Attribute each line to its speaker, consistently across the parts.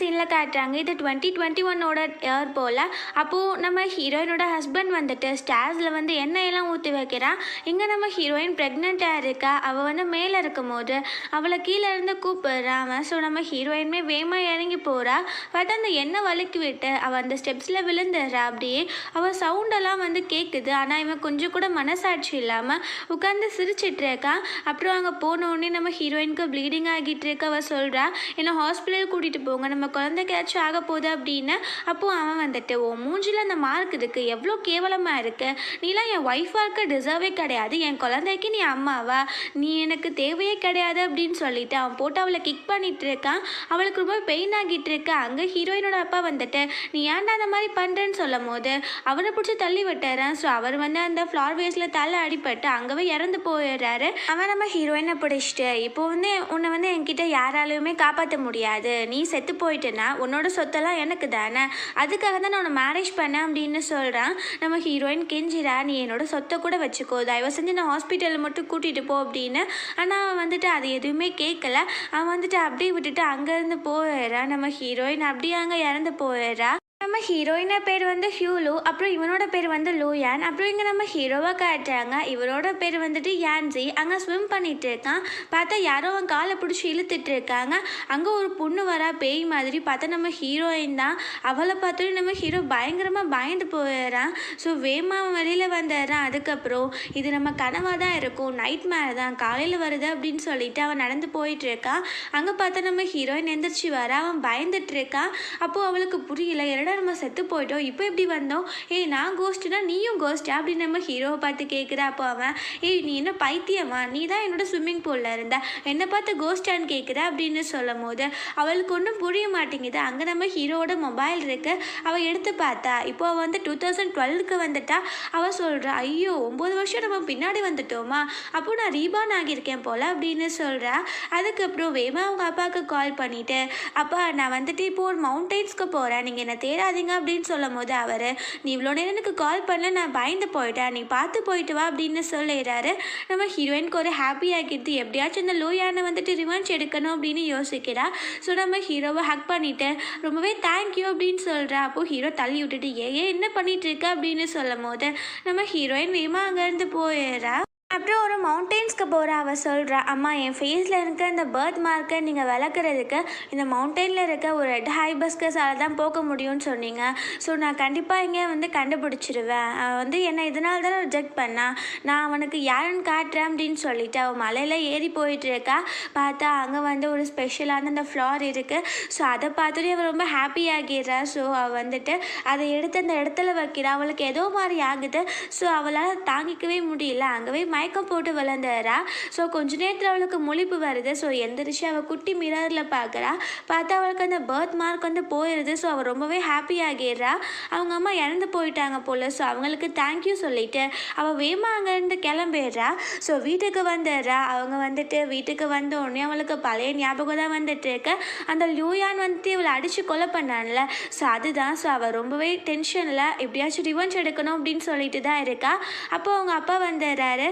Speaker 1: சீனில் காட்டுறாங்க. இது 2021ஓட இயர் போல். அப்போது நம்ம ஹீரோயினோட ஹஸ்பண்ட் வந்துட்டு ஸ்டார்ஸில் வந்து எண்ணெயெல்லாம் ஊற்றி வைக்கிறான். இங்கே நம்ம ஹீரோயின் ப்ரெக்னெண்ட்டாக இருக்கா. அவள் வந்து மேலே இருக்கும் போது அவளை கீழே இருந்து கூப்பிடுறான். ஸோ நம்ம ஹீரோயினுமே வேகமாக இறங்கி போகிறா. பார்த்தா அந்த எண்ணெய் வலிக்கி விட்டு அவள் அந்த ஸ்டெப்ஸில் விழுந்துடுறா. அப்படியே அவள் சவுண்டெல்லாம் வந்து கேட்குது. ஆனால் இவன் கொஞ்சம் கூட மனசாட்சி இல்லாமல் உட்காந்து சிரிச்சிட்டு இருக்கான். அப்புறம் அங்கே போனோடனே நம்ம ஹீரோயினுக்கு ப்ளீடிங் ஆகிட்டு இருக்க. அவள் சொல்கிறா, என்னை ஹாஸ்பிட்டல் கூட்டிகிட்டு போங்க, நம்ம குழந்தைக்கு ஏதாச்சும் ஆக போகுது அப்படின்னு. அப்போது அவன் வந்துட்டு, ஓ மூஞ்சில் அந்த மார்க் இருக்குது, எவ்வளோ கேவலமாக இருக்குது, நீலாம் என் ஒய்ஃபாக இருக்க டிசர்வே கிடையாது, என் குழந்தைக்கு நீ அம்மாவா, நீ எனக்கு தேவையே கிடையாது அப்படின்னு சொல்லிட்டு அவன் போட்டு அவளை கிக் பண்ணிட்டு இருக்கான். அவளுக்கு ரொம்ப பெயின் ஆகிட்டு இருக்கா. அங்கே ஹீரோயினோட அப்பா வந்துட்டு, நீ ஏன்டா அந்த மாதிரி பண்ணுறேன்னு சொல்லும் போது அவரை பிடிச்சி தள்ளி விட்டுறான். ஸோ அவர் வந்து அந்த ஃப்ளார் வேஸில் தலை அடிபட்டு அங்கவே இறந்து போயிடுறாரு. அவன் நம்ம ஹீரோயினை பிடிச்சிட்டு, இப்போ வந்து உன்னை வந்து என்கிட்ட யாராலையுமே காப்பாற்ற முடியாது, நீ செத்து போயிட்டுனா உன்னோட சொத்தெல்லாம் எனக்கு தானே, அதுக்காக தான் நான் உன்னை மேரேஜ் பண்ணேன் அப்படின்னு சொல்கிறான். நம்ம ஹீரோயின் கெஞ்சிரா, நீ என்னோட சொத்தை கூட வச்சுக்கோ, தயவு செஞ்சு நான் ஹாஸ்பிட்டலில் மட்டும் கூட்டிகிட்டு போ அப்படின்னு. ஆனால் அவன் வந்துட்டு அது எதுவுமே கேட்கல. அவன் வந்துட்டு அப்படியே விட்டுட்டு அங்கேருந்து போயிடுறான். நம்ம ஹீரோயின் அப்படியே அங்கே இறந்து போயிடுறா. நம்ம ஹீரோயினை பேர் வந்து ஹியூலு, அப்புறம் இவனோட பேர் வந்து லூயான். அப்புறம் இங்கே நம்ம ஹீரோவை காட்டுறாங்க. இவரோட பேர் வந்துட்டு யான்சி. அங்கே ஸ்விம் பண்ணிட்டு இருக்கான். பார்த்தா யாரோ அவன் காலை பிடிச்சி இழுத்துட்டு இருக்காங்க. அங்கே ஒரு பொண்ணு வரா பேய் மாதிரி. பார்த்தா நம்ம ஹீரோயின் தான். அவளை பார்த்தோன்னே நம்ம ஹீரோ பயங்கரமாக பயந்து போயிடுறான். ஸோ வேமா அவன் வெளியில் வந்துடுறான். அதுக்கப்புறம் இது நம்ம கனவாக தான் இருக்கும், நைட் மேர் தான், காலையில் வருது அப்படின்னு சொல்லிட்டு அவன் நடந்து போயிட்டு இருக்கான். அங்கே பார்த்தா நம்ம ஹீரோயின் எந்திரிச்சு வர. அவன் பயந்துட்டு இருக்கான். அப்போது அவளுக்கு புரியல, என்னடா நம்ம செத்து போயிட்டோம், இப்போ எப்படி வந்தோம், ஏய் நான் கோஸ்ட்டுனா நீயும் கோஸ்ட்டா அப்படின்னு நம்ம ஹீரோவை பார்த்து கேட்குறா. அப்போ அவன், ஏய் நீ என்ன பைத்தியமா, நீ தான் என்னோட ஸ்விம்மிங் பூலில் இருந்த, என்னை பார்த்து கோஸ்டான்னு கேட்குற அப்படின்னு சொல்லும் போது அவளுக்கு ஒன்றும் புரிய மாட்டேங்குது. அங்கே நம்ம ஹீரோவோட மொபைல் இருக்கு. அவள் எடுத்து பார்த்தா இப்போ அவள் வந்து 2012க்கு வந்துட்டா. அவள் சொல்கிறா, ஐயோ 9 வருஷம் நம்ம பின்னாடி வந்துட்டோமா, அப்போ நான் ரீபான் ஆகியிருக்கேன் போல் அப்படின்னு சொல்கிறா. அதுக்கப்புறம் வேமா அவங்க அப்பாவுக்கு கால் பண்ணிவிட்டு, அப்பா நான் வந்துட்டு இப்போ ஒரு மவுண்டெயின்ஸ்க்கு போகிறேன், நீங்கள் என்னை தேடாதீங்க அப்படின்னு சொல்லும் போது அவர், நீ இவ்வளோ நேரம் எனக்கு கால் பண்ணல, நான் பயந்து போயிட்டேன், நீ பார்த்து போயிட்டு வா அப்படின்னு சொல்லிடுறாரு. நம்ம ஹீரோயினுக்கு ஒரு ஹாப்பி ஆகிடுது. எப்படியாச்சும் இந்த லூயானை வந்துட்டு ரிவெஞ்ச் எடுக்கணும் அப்படின்னு யோசிக்கிறா. ஸோ நம்ம ஹீரோவை ஹக் பண்ணிவிட்டு ரொம்பவே தேங்க்யூ அப்படின்னு சொல்கிறா. அப்போது ஹீரோ தள்ளி விட்டுட்டு, ஏன் என்ன பண்ணிட்டு இருக்க அப்படின்னு சொல்லும் போது நம்ம ஹீரோயின் வேகமாக அங்கேருந்து போயிடுறா. அப்புறம் ஒரு மவுண்டெயின்ஸ்க்கு போகிற அவள் சொல்கிறா, அம்மா என் ஃபேஸில் இருக்க இந்த பர்த் மார்க்கை நீங்கள் விளக்குறதுக்கு இந்த மவுண்டெயினில் இருக்க ஒரு ரெட் ஹைபிஸ்கஸால் தான் போக முடியும்னு சொன்னீங்க. ஸோ நான் கண்டிப்பாக இங்கே வந்து கண்டுபிடிச்சிருவேன். அவன் வந்து என்னை இதனால தானே ரிஜெக்ட் பண்ணா, நான் அவனுக்கு யாருன்னு காட்டுறேன் அப்படின்னு சொல்லிட்டு அவள் மலையில் ஏறி போயிட்டு இருக்கா. பார்த்தா அங்கே வந்து ஒரு ஸ்பெஷலான அந்த ஃப்ளார் இருக்குது. ஸோ அதை பார்த்துட்டு அவள் ரொம்ப ஹாப்பி ஆகிடுறா. ஸோ அவள் வந்துட்டு அதை எடுத்து அந்த இடத்துல வைக்கிறா. அவளுக்கு ஏதோ மாதிரி ஆகுது. ஸோ அவளால் தாங்கிக்கவே முடியல. அங்கேவே மயக்கம் போட்டு விழுந்துறா. ஸோ கொஞ்ச நேரத்தில் அவளுக்கு முழிப்பு வருது. ஸோ எந்திரிச்சு அவள் குட்டி மிரரில் பார்க்குறா. பார்த்தா அவளுக்கு அந்த பர்த் மார்க் வந்து போயிடுது. ஸோ அவள் ரொம்பவே ஹாப்பி ஆகிடுறா. அவங்க அம்மா இறந்து போயிட்டாங்க போல். ஸோ அவங்களுக்கு தேங்க்யூ சொல்லிட்டு அவள் வேமா அங்கேருந்து கிளம்பிடுறா. ஸோ வீட்டுக்கு வந்துடுறா. அவங்க வந்துட்டு வீட்டுக்கு வந்த உடனே அவளுக்கு பழைய ஞாபகம் தான் வந்துட்டு இருக்கு. அந்த லூயான் வந்துட்டு இவளை அடித்து கொலை பண்ணான்ல, ஸோ அதுதான். ஸோ அவள் ரொம்பவே டென்ஷனில் எப்படியாச்சும் ரிவெஞ்ச் எடுக்கணும் அப்படின்னு சொல்லிட்டு தான் இருக்கா. அப்போ அவங்க அப்பா வந்துடுறாரு.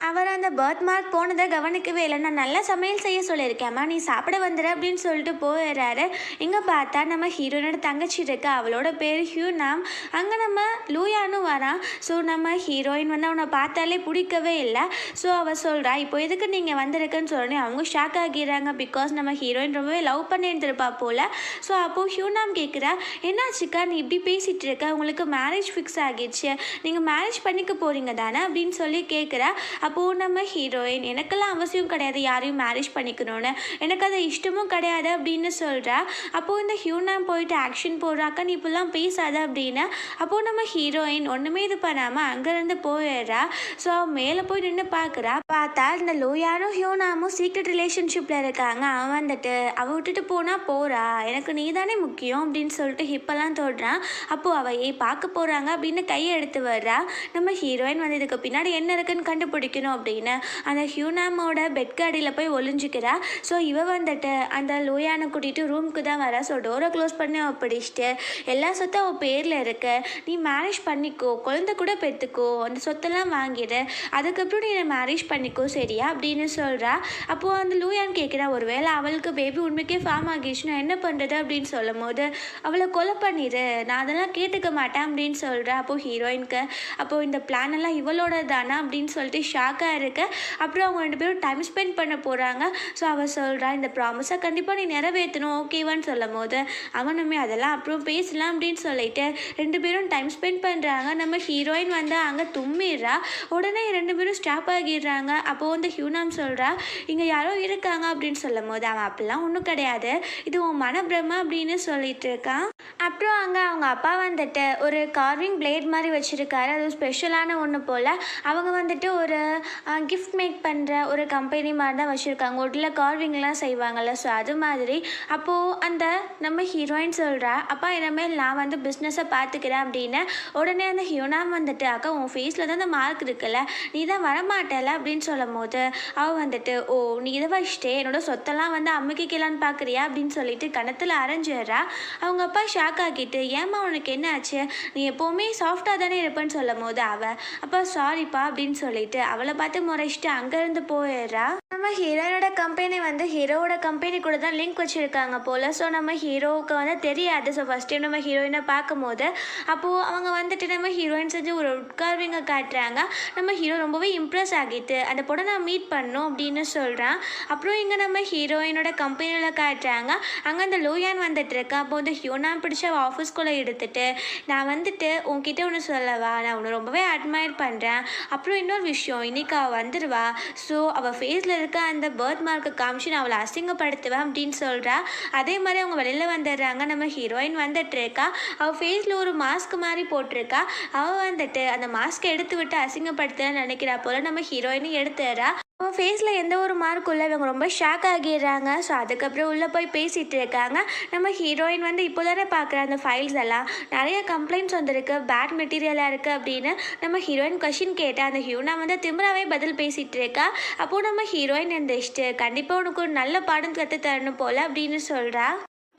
Speaker 1: அவர் அந்த பர்த் மார்க் போனதை கவனிக்கவே இல்லை. நான் நல்லா சமையல் செய்ய சொல்லியிருக்கேம்மா, நீ சாப்பிட வந்துடு அப்படின்னு சொல்லிட்டு போயிடுறாரு. இங்கே பார்த்தா நம்ம ஹீரோயினோட தங்கச்சி இருக்கா. அவளோட பேர் ஹியூனாம். அங்கே நம்ம லூயானும் வரான். ஸோ நம்ம ஹீரோயின் வந்து அவனை பார்த்தாலே பிடிக்கவே இல்லை. ஸோ அவள் சொல்கிறா, இப்போ எதுக்கு நீங்கள் வந்திருக்குன்னு சொல்லி அவங்க ஷாக் ஆகிடுறாங்க. பிகாஸ் நம்ம ஹீரோயின் ரொம்பவே லவ் பண்ணியிருந்திருப்பா போல். ஸோ அப்போது ஹியூனாம் கேட்குறா, என்னாச்சுக்கா நீ இப்படி பேசிகிட்டு இருக்க, உங்களுக்கு மேரேஜ் ஃபிக்ஸ் ஆகிடுச்சு, நீங்கள் மேரேஜ் பண்ணிக்க போகிறீங்க தானே அப்படின்னு சொல்லி கேட்குறா. அப்போது நம்ம ஹீரோயின், எனக்கெல்லாம் அவசியம் கிடையாது யாரையும் மேரேஜ் பண்ணிக்கணும்னு, எனக்கு அது இஷ்டமும் கிடையாது அப்படின்னு சொல்கிறா. அப்போது இந்த ஹியூனாம் போயிட்டு ஆக்ஷன் போடுறாக்கா, நீ இப்போல்லாம் பேசாத அப்படின்னு. அப்போது நம்ம ஹீரோயின் ஒன்றுமே இது பண்ணாமல் அங்கேருந்து போயிடுறா. ஸோ அவன் மேலே போய் நின்று பார்க்குறா. பார்த்தா இந்த லூயானும் ஹியூனாமும் சீக்ரெட் ரிலேஷன்ஷிப்பில் இருக்காங்க. அவன் வந்துட்டு அவள் விட்டுட்டு போனால் போகிறா, எனக்கு நீ தானே முக்கியம் அப்படின்னு சொல்லிட்டு ஹிப்பெல்லாம் தொடுறான். அப்போது அவள் பார்க்க போகிறாங்க அப்படின்னு கையை எடுத்து வர்றா. நம்ம ஹீரோயின் வந்து இதுக்கு பின்னாடி என்ன இருக்குன்னு கண்டுபிடிக்கணும் வைக்கணும் அப்படின்னு அந்த ஹியூனாமோட பெட்க்கு அடியில் போய் ஒளிஞ்சிக்கிறா. ஸோ இவ வந்துட்டு அந்த லூயானை கூட்டிகிட்டு ரூமுக்கு தான் வரா. ஸோ டோரை க்ளோஸ் பண்ணி அவள் பிடிச்சிட்டு எல்லா சொத்தும் அவள் பேரில் இருக்க, நீ மேரேஜ் பண்ணிக்கோ, குழந்தை கூட பெற்றுக்கோ, அந்த சொத்தெல்லாம் வாங்கிடு, அதுக்கப்புறம் நீ மேரேஜ் பண்ணிக்கோ சரியா அப்படின்னு சொல்கிறா. அப்போது அந்த லூயான் கேட்குறா, ஒரு வேளை அவளுக்கு பேபி உண்மைக்கே ஃபார்ம் ஆகிடுச்சுன்னா என்ன பண்ணுறது அப்படின்னு சொல்லும் போது அவளை கொலை பண்ணிடு, நான் அதெல்லாம் கேட்டுக்க மாட்டேன் அப்படின்னு சொல்கிறா. அப்போது ஹீரோயினுக்கு அப்போது இந்த பிளான் எல்லாம் இவளோட தானா அப்படின்னு சொல்லிட்டு ஷாக்காக இருக்க. அப்புறம் அவங்க 2 பேரும் டைம் ஸ்பெண்ட் பண்ண போகிறாங்க. ஸோ அவள் சொல்கிறா, இந்த ப்ராமிஸை கண்டிப்பாக நீ நிறைவேற்றணும் ஓகேவான்னு சொல்லும் போது அவனுமே அதெல்லாம் அப்புறம் பேசலாம் அப்படின்னு சொல்லிட்டு 2 பேரும் டைம் ஸ்பெண்ட் பண்ணுறாங்க. நம்ம ஹீரோயின் வந்து அங்கே தும்மிடுறா. உடனே 2 பேரும் ஸ்டாப் ஆகிடுறாங்க. அப்போது வந்து ஹியூனாம் சொல்கிறா, இங்கே யாரோ இருக்காங்க அப்படின்னு சொல்லும் போது அவன் அப்படிலாம் ஒன்றும் கிடையாது, இது உன் மனப்பிரம அப்படின்னு சொல்லிட்டு இருக்கான். அப்புறம் அங்கே அவங்க அப்பா வந்துட்டு ஒரு கார்விங் பிளேட் மாதிரி வச்சுருக்காரு, அது ஸ்பெஷலான ஒன்று போல். அவங்க வந்துட்டு ஒரு கிஃப்ட் மேக் பண்ணுற ஒரு கம்பெனி மாதிரி தான் வச்சுருக்காங்க, உடல கார்விங்லாம் செய்வாங்கள்ல, ஸோ அது மாதிரி. அப்போது அந்த நம்ம ஹீரோயின் சொல்கிறா, அப்பா இனிமேல் நான் வந்து பிஸ்னஸை பார்த்துக்கிறேன் அப்படின்னு. உடனே அந்த ஹியூனாம் வந்துட்டு, அக்கா உன் ஃபேஸில் தான் அந்த மார்க் இருக்குல்ல, நீ தான் வரமாட்டல அப்படின்னு சொல்லும் போது அவள் வந்துட்டு, ஓ நீ இதை வச்சுட்டே என்னோட சொத்தெல்லாம் வந்து அமுக்கிக்கலான்னு பார்க்குறியா அப்படின்னு சொல்லிட்டு கணத்தில் அரைஞ்சிடுறா. அவங்க அப்பா ஷாக் ஆகிட்டு, ஏம்மா உனக்கு என்ன ஆச்சு, நீ எப்போவுமே சாஃப்டாக தானே இருப்பேன்னு சொல்லும் போது அவள் அப்பா சாரிப்பா அப்படின்னு சொல்லிட்டு அவளை பார்த்து முறைச்சிட்டு அங்கேருந்து போயிடுறா. நம்ம ஹீரோனோட கம்பெனி வந்து ஹீரோவோட கம்பெனி கூட தான் லிங்க் வச்சுருக்காங்க போல். ஸோ நம்ம ஹீரோவுக்கு வந்து தெரியாது. ஸோ ஃபஸ்ட் டைம் நம்ம ஹீரோயினை பார்க்கும்போது அப்போது அவங்க வந்துட்டு நம்ம ஹீரோயின் செஞ்சு ஒரு உட்கார்விங்க காட்டுறாங்க. நம்ம ஹீரோ ரொம்பவே இம்ப்ரெஸ் ஆகிட்டு அந்த பொண்ணை நான் மீட் பண்ணணும் அப்படின்னு சொல்கிறான். அப்புறம் இங்கே நம்ம ஹீரோயினோட கம்பெனியில் காட்டுறாங்க. அங்கே அந்த லூயான் வந்துட்டு இருக்கா. அப்போ வந்து ஹியூனாம் பிடிச்ச ஆஃபீஸ்குள்ளே எடுத்துட்டு, நான் வந்துட்டு உன்கிட்ட ஒன்று சொல்லவா, நான் உன்னை ரொம்பவே அட்மையர் பண்ணுறேன், அப்புறம் இன்னொரு விஷயம், இன்றைக்கி அவள் வந்துடுவா, ஸோ அவள் ஃபேஸில் இருக்க அந்த பர்த் மார்க்கை காமிச்சு நான் அவளை அசிங்கப்படுத்துவேன் அப்படின்னு சொல்கிறா. அதே மாதிரி அவங்க வெளியில் வந்துடுறாங்க. நம்ம ஹீரோயின் வந்துட்டு இருக்கா. அவள் ஃபேஸில் ஒரு மாஸ்க் மாதிரி போட்டிருக்கா. அவள் வந்துட்டு அந்த மாஸ்க்கை எடுத்து விட்டு அசிங்கப்படுத்துன்னு நினைக்கிறா போல். நம்ம ஹீரோயினும் எடுத்துடுறா. அவன் ஃபேஸில் எந்த ஒரு மார்க்கும் இல்லை. இவங்க ரொம்ப ஷாக் ஆகிடுறாங்க. ஸோ அதுக்கப்புறம் உள்ளே போய் பேசிகிட்டு இருக்காங்க. நம்ம ஹீரோயின் வந்து இப்போ தானே பார்க்குற அந்த ஃபைல்ஸ் எல்லாம் நிறைய கம்ப்ளைண்ட்ஸ் வந்துருக்கு, பேட் மெட்டீரியலாக இருக்குது அப்படின்னு நம்ம ஹீரோயின் கொஷின் கேட்டால் அந்த ஹியூனா வந்து திமிராவே பதில் பேசிகிட்டு இருக்கா. அப்போது நம்ம ஹீரோயின் எந்திரிச்சிட்டு, கண்டிப்பாக உனக்கு ஒரு நல்ல பாடம் கற்று தரணும் போல் அப்படின்னு சொல்கிறா.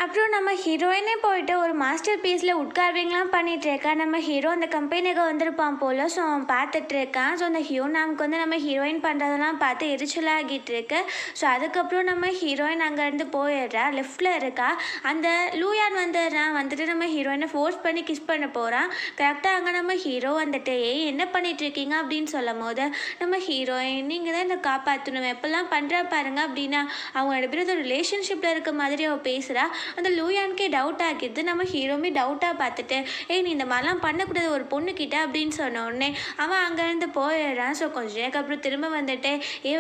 Speaker 1: அப்புறம் நம்ம ஹீரோயினே போயிட்டு ஒரு மாஸ்டர் பீஸில் உட்கார்விங்லாம் பண்ணிகிட்டு இருக்கா. நம்ம ஹீரோ அந்த கம்பெனிக்கு வந்திருப்பான் போல். ஸோ அவன் பார்த்துட்டு இருக்கான். ஸோ அந்த ஹியூனாமுக்கு வந்து நம்ம ஹீரோயின் பண்ணுறதெல்லாம் பார்த்து எரிச்சலாகிட்டு இருக்கு. ஸோ அதுக்கப்புறம் நம்ம ஹீரோயின் அங்கேருந்து போயிடுறா. லெஃப்டில் இருக்கா. அந்த லூயான் வந்துட்டு நம்ம ஹீரோயினை ஃபோர்ஸ் பண்ணி கிஸ் பண்ண போகிறான். கரெக்டாக அங்கே நம்ம ஹீரோ வந்துட்டு, ஏய் என்ன பண்ணிட்டு இருக்கீங்க அப்படின்னு சொல்லும் போது நம்ம ஹீரோயின், நீங்கள் தான் என்னை காப்பாற்றணும், எப்பெல்லாம் பண்ணுறா பாருங்க அப்படின்னா அவங்க 2 பேரும் ஒரு ரிலேஷன்ஷிப்பில் இருக்க மாதிரி அவள் பேசுகிறா. அந்த லூயானுக்கே டவுட் ஆகிடுது. நம்ம ஹீரோமே டவுட்டாக பார்த்துட்டு, ஏய் நீ இந்த மாதிரிலாம் பண்ணக்கூடாது ஒரு பொண்ணுக்கிட்ட அப்படின்னு சொன்ன உடனே அவன் அங்கேருந்து போயிடுறான். ஸோ கொஞ்ச நேரம் அப்புறம் திரும்ப வந்துட்டு,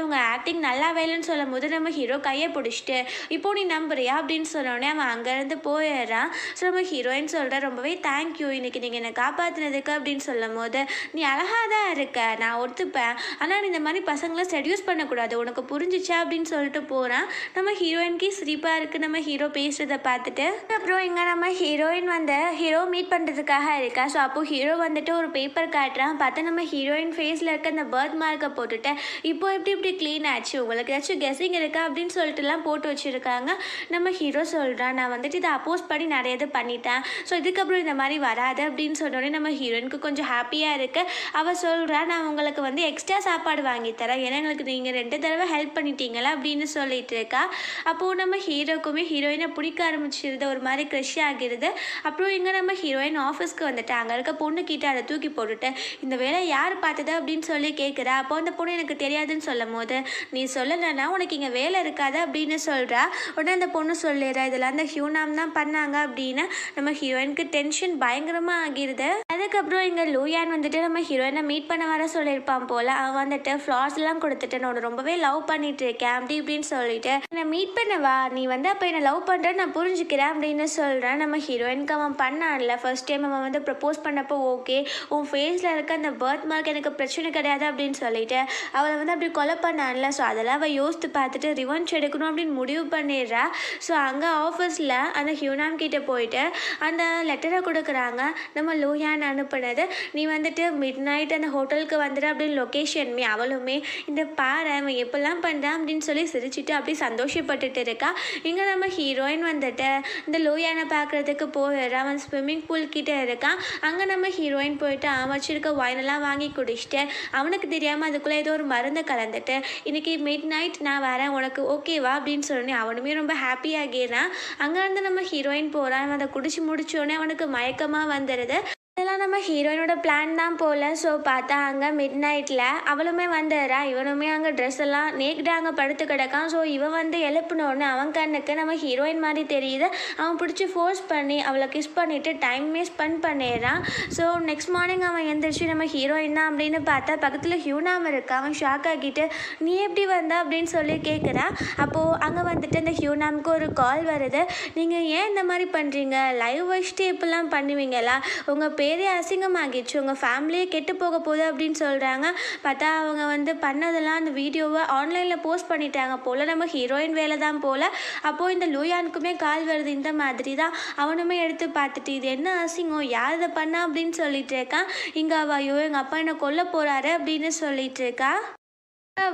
Speaker 1: உங்கள் ஆக்டிங் நல்லா வேலைன்னு சொல்லும் போது நம்ம ஹீரோ கையை பிடிச்சிட்டு, இப்போ நீ நம்புறியா அப்படின்னு சொன்னோடனே அவன் அங்கேருந்து போயிடுறான். ஸோ நம்ம ஹீரோயின் சொல்கிற, ரொம்பவே தேங்க்யூ இன்னைக்கு நீங்கள் என்னை காப்பாற்றினதுக்கு அப்படின்னு சொல்லும் போது, நீ அழகாக தான் இருக்க, நான் ஒத்துப்பேன், ஆனால் நீ இந்த மாதிரி பசங்களை செடியூஸ் பண்ணக்கூடாது, உனக்கு புரிஞ்சிச்சா அப்படின்னு சொல்லிட்டு போகிறான். நம்ம ஹீரோயினுக்கே சிரிப்பாக இருக்குது நம்ம ஹீரோ பேசுகிறத பார்த்துட்டு. அப்புறம் இங்கே நம்ம ஹீரோயின் வந்து ஹீரோ மீட் பண்ணுறதுக்காக இருக்கா. ஸோ அப்போது ஹீரோ வந்துட்டு ஒரு பேப்பர் காட்டுறான். பார்த்தா நம்ம ஹீரோயின் ஃபேஸில் இருக்க அந்த பர்த் மார்க்கை போட்டுட்டு, இப்போ இப்படி க்ளீன் ஆச்சு, உங்களுக்கு ஏதாச்சும் கெஸ்ஸிங் இருக்கா அப்படின்னு சொல்லிட்டுலாம் போட்டு வச்சுருக்காங்க. நம்ம ஹீரோ சொல்கிறான், நான் வந்துட்டு இதை அப்போஸ் பண்ணி நிறைய இது பண்ணிட்டேன், ஸோ இதுக்கப்புறம் இந்த மாதிரி வராது அப்படின்னு சொன்னோடனே நம்ம ஹீரோயினுக்கு கொஞ்சம் ஹாப்பியாக இருக்குது. அவள் சொல்கிறா, நான் உங்களுக்கு வந்து எக்ஸ்ட்ரா சாப்பாடு வாங்கி தரேன், ஏன்னா எங்களுக்கு நீங்கள் 2 தடவை ஹெல்ப் பண்ணிட்டீங்களா அப்படின்னு சொல்லிட்டு இருக்கா. அப்போது நம்ம ஹீரோக்குமே ஹீரோயினை பிடிக்க ஆரம்பிச்சிருது, ஒரு மாதிரி க்ரஷ் ஆகிடுது. அப்புறம் இங்கே நம்ம ஹீரோயின் ஆஃபீஸ்க்கு வந்துட்டு அங்கே இருக்க பொண்ணுக்கிட்ட அதை தூக்கி போட்டுட்டு, இந்த வேலை யார் பார்த்தது அப்படின்னு சொல்லி கேட்குறா. அப்போ அந்த பொண்ணு எனக்கு தெரியாதுன்னு சொல்லும் போது, நீ சொல்லலைன்னா உனக்கு இங்கே வேலை இருக்காது அப்படின்னு சொல்கிறா. உடனே அந்த பொண்ணு சொல்லிடுறா, இதெல்லாம் அந்த ஹியூனாம் தான் பண்ணாங்க அப்படின்னு. நம்ம ஹீரோயினுக்கு டென்ஷன் பயங்கரமாக ஆகிடுது. அதுக்கப்புறம் இங்கே லூயான் வந்துட்டு நம்ம ஹீரோயினை மீட் பண்ண வர சொல்லியிருப்பான் போல். அவன் வந்துட்டு ஃப்ளார்ஸ்லாம் கொடுத்துட்டு, நான் ரொம்பவே லவ் பண்ணிட்டு இருக்கேன் அப்படி இப்படின்னு சொல்லிட்டு, என்னை மீட் பண்ணவா, நீ வந்து அப்போ என்னை லவ் பண்ணுற நான் நான் புரிஞ்சுக்கிறேன் அப்படின்னு சொல்கிறேன். நம்ம ஹீரோயினுக்கு அவன் பண்ணான்ல ஃபர்ஸ்ட் டைம் அவன் வந்து ப்ரப்போஸ் பண்ணப்போ ஓகே, உன் ஃபேஸில் இருக்க அந்த பர்த் மார்க் எனக்கு பிரச்சனை கிடையாது அப்படின்னு சொல்லிட்டு அவளை வந்து அப்படி கொலை பண்ணான்ல. ஸோ அதெல்லாம் அவள் யோசித்து பார்த்துட்டு ரிவெஞ்ச் எடுக்கணும் அப்படின்னு முடிவு பண்ணிடுறா. ஸோ அங்கே ஆஃபீஸில் அந்த ஹியூனாம் கிட்டே போயிட்டு அந்த லெட்டரை கொடுக்குறாங்க. நம்ம லூயான் அனுப்புனது, நீ வந்துட்டு மிட் நைட் அந்த ஹோட்டலுக்கு வந்துடு அப்படின்னு லொக்கேஷன்மே. அவளுமே இந்த பாரு அவன் எப்பெல்லாம் பண்ணுறான் அப்படின்னு சொல்லி சிரிச்சுட்டு அப்படி சந்தோஷப்பட்டுட்டு இருக்கா. இங்கே நம்ம ஹீரோயின் வந்துட்டு இந்த லூயானை பார்க்குறதுக்கு போயிடுறா. அவன் ஸ்விம்மிங் பூல் கிட்டே இருக்கான். அங்கே நம்ம ஹீரோயின் போயிட்டு அவன் வச்சிருக்க ஒயினெல்லாம் வாங்கி குடிச்சிட்டு அவனுக்கு தெரியாமல் அதுக்குள்ளே ஏதோ ஒரு மருந்து கலந்துட்டு இன்றைக்கி மிட் நைட் நான் வரேன் உனக்கு ஓகேவா அப்படின்னு சொன்னேன். அவனுமே ரொம்ப ஹாப்பியாகிறான். அங்கேருந்து நம்ம ஹீரோயின் போகிறான். அவன் அதை குடிச்சு முடிச்சோடனே அவனுக்கு மயக்கமாக வந்துடுது. இதெல்லாம் நம்ம ஹீரோயினோட பிளான் தான் போல். ஸோ பார்த்தா அங்கே மிட் நைட்டில் அவளுமே வந்துடுறா. இவனுமே அங்கே ட்ரெஸ் எல்லாம் நேக்டாக அங்கே படுத்து கிடக்கான். ஸோ இவன் வந்து எழுப்பினோடனே அவன் கண்ணுக்கு நம்ம ஹீரோயின் மாதிரி தெரியுது. அவன் பிடிச்சி ஃபோர்ஸ் பண்ணி அவளை கிஸ் பண்ணிவிட்டு டைமே ஸ்பெண்ட் பண்ணிடுறான். ஸோ நெக்ஸ்ட் மார்னிங் அவன் எந்திரிச்சு நம்ம ஹீரோயின் தான் அப்படின்னு பார்த்தா பக்கத்தில் ஹியூனாம் இருக்கா. அவன் ஷாக் ஆகிட்டு நீ எப்படி வந்தா அப்படின்னு சொல்லி கேட்குறான். அப்போது அங்கே வந்துட்டு இந்த ஹியூனாமுக்கு ஒரு கால் வருது. நீங்கள் ஏன் இந்த மாதிரி பண்ணுறீங்க, லைவ் வச்சுட்டு இப்படிலாம் பண்ணுவீங்களா, உங்கள் பேரே அசிங்கமாகிடுச்சு, உங்கள் ஃபேமிலியே கெட்டு போக போகுது அப்படின்னு சொல்கிறாங்க. பார்த்தா அவங்க வந்து பண்ணதெல்லாம் அந்த வீடியோவை ஆன்லைனில் போஸ்ட் பண்ணிட்டாங்க போல். நம்ம ஹீரோயின் வேலை தான் போல். அப்போது இந்த லூயானுக்குமே கால் வருது. இந்த மாதிரி தான் அவனுமே எடுத்து பார்த்துட்டு இது என்ன அசிங்கம், யார் இதை பண்ணா அப்படின்னு சொல்லிட்டு இருக்கான். இங்கே அவையோ எங்கள் அப்பா என்னை கொல்ல போகிறாரு அப்படின்னு சொல்லிட்டு இருக்கா.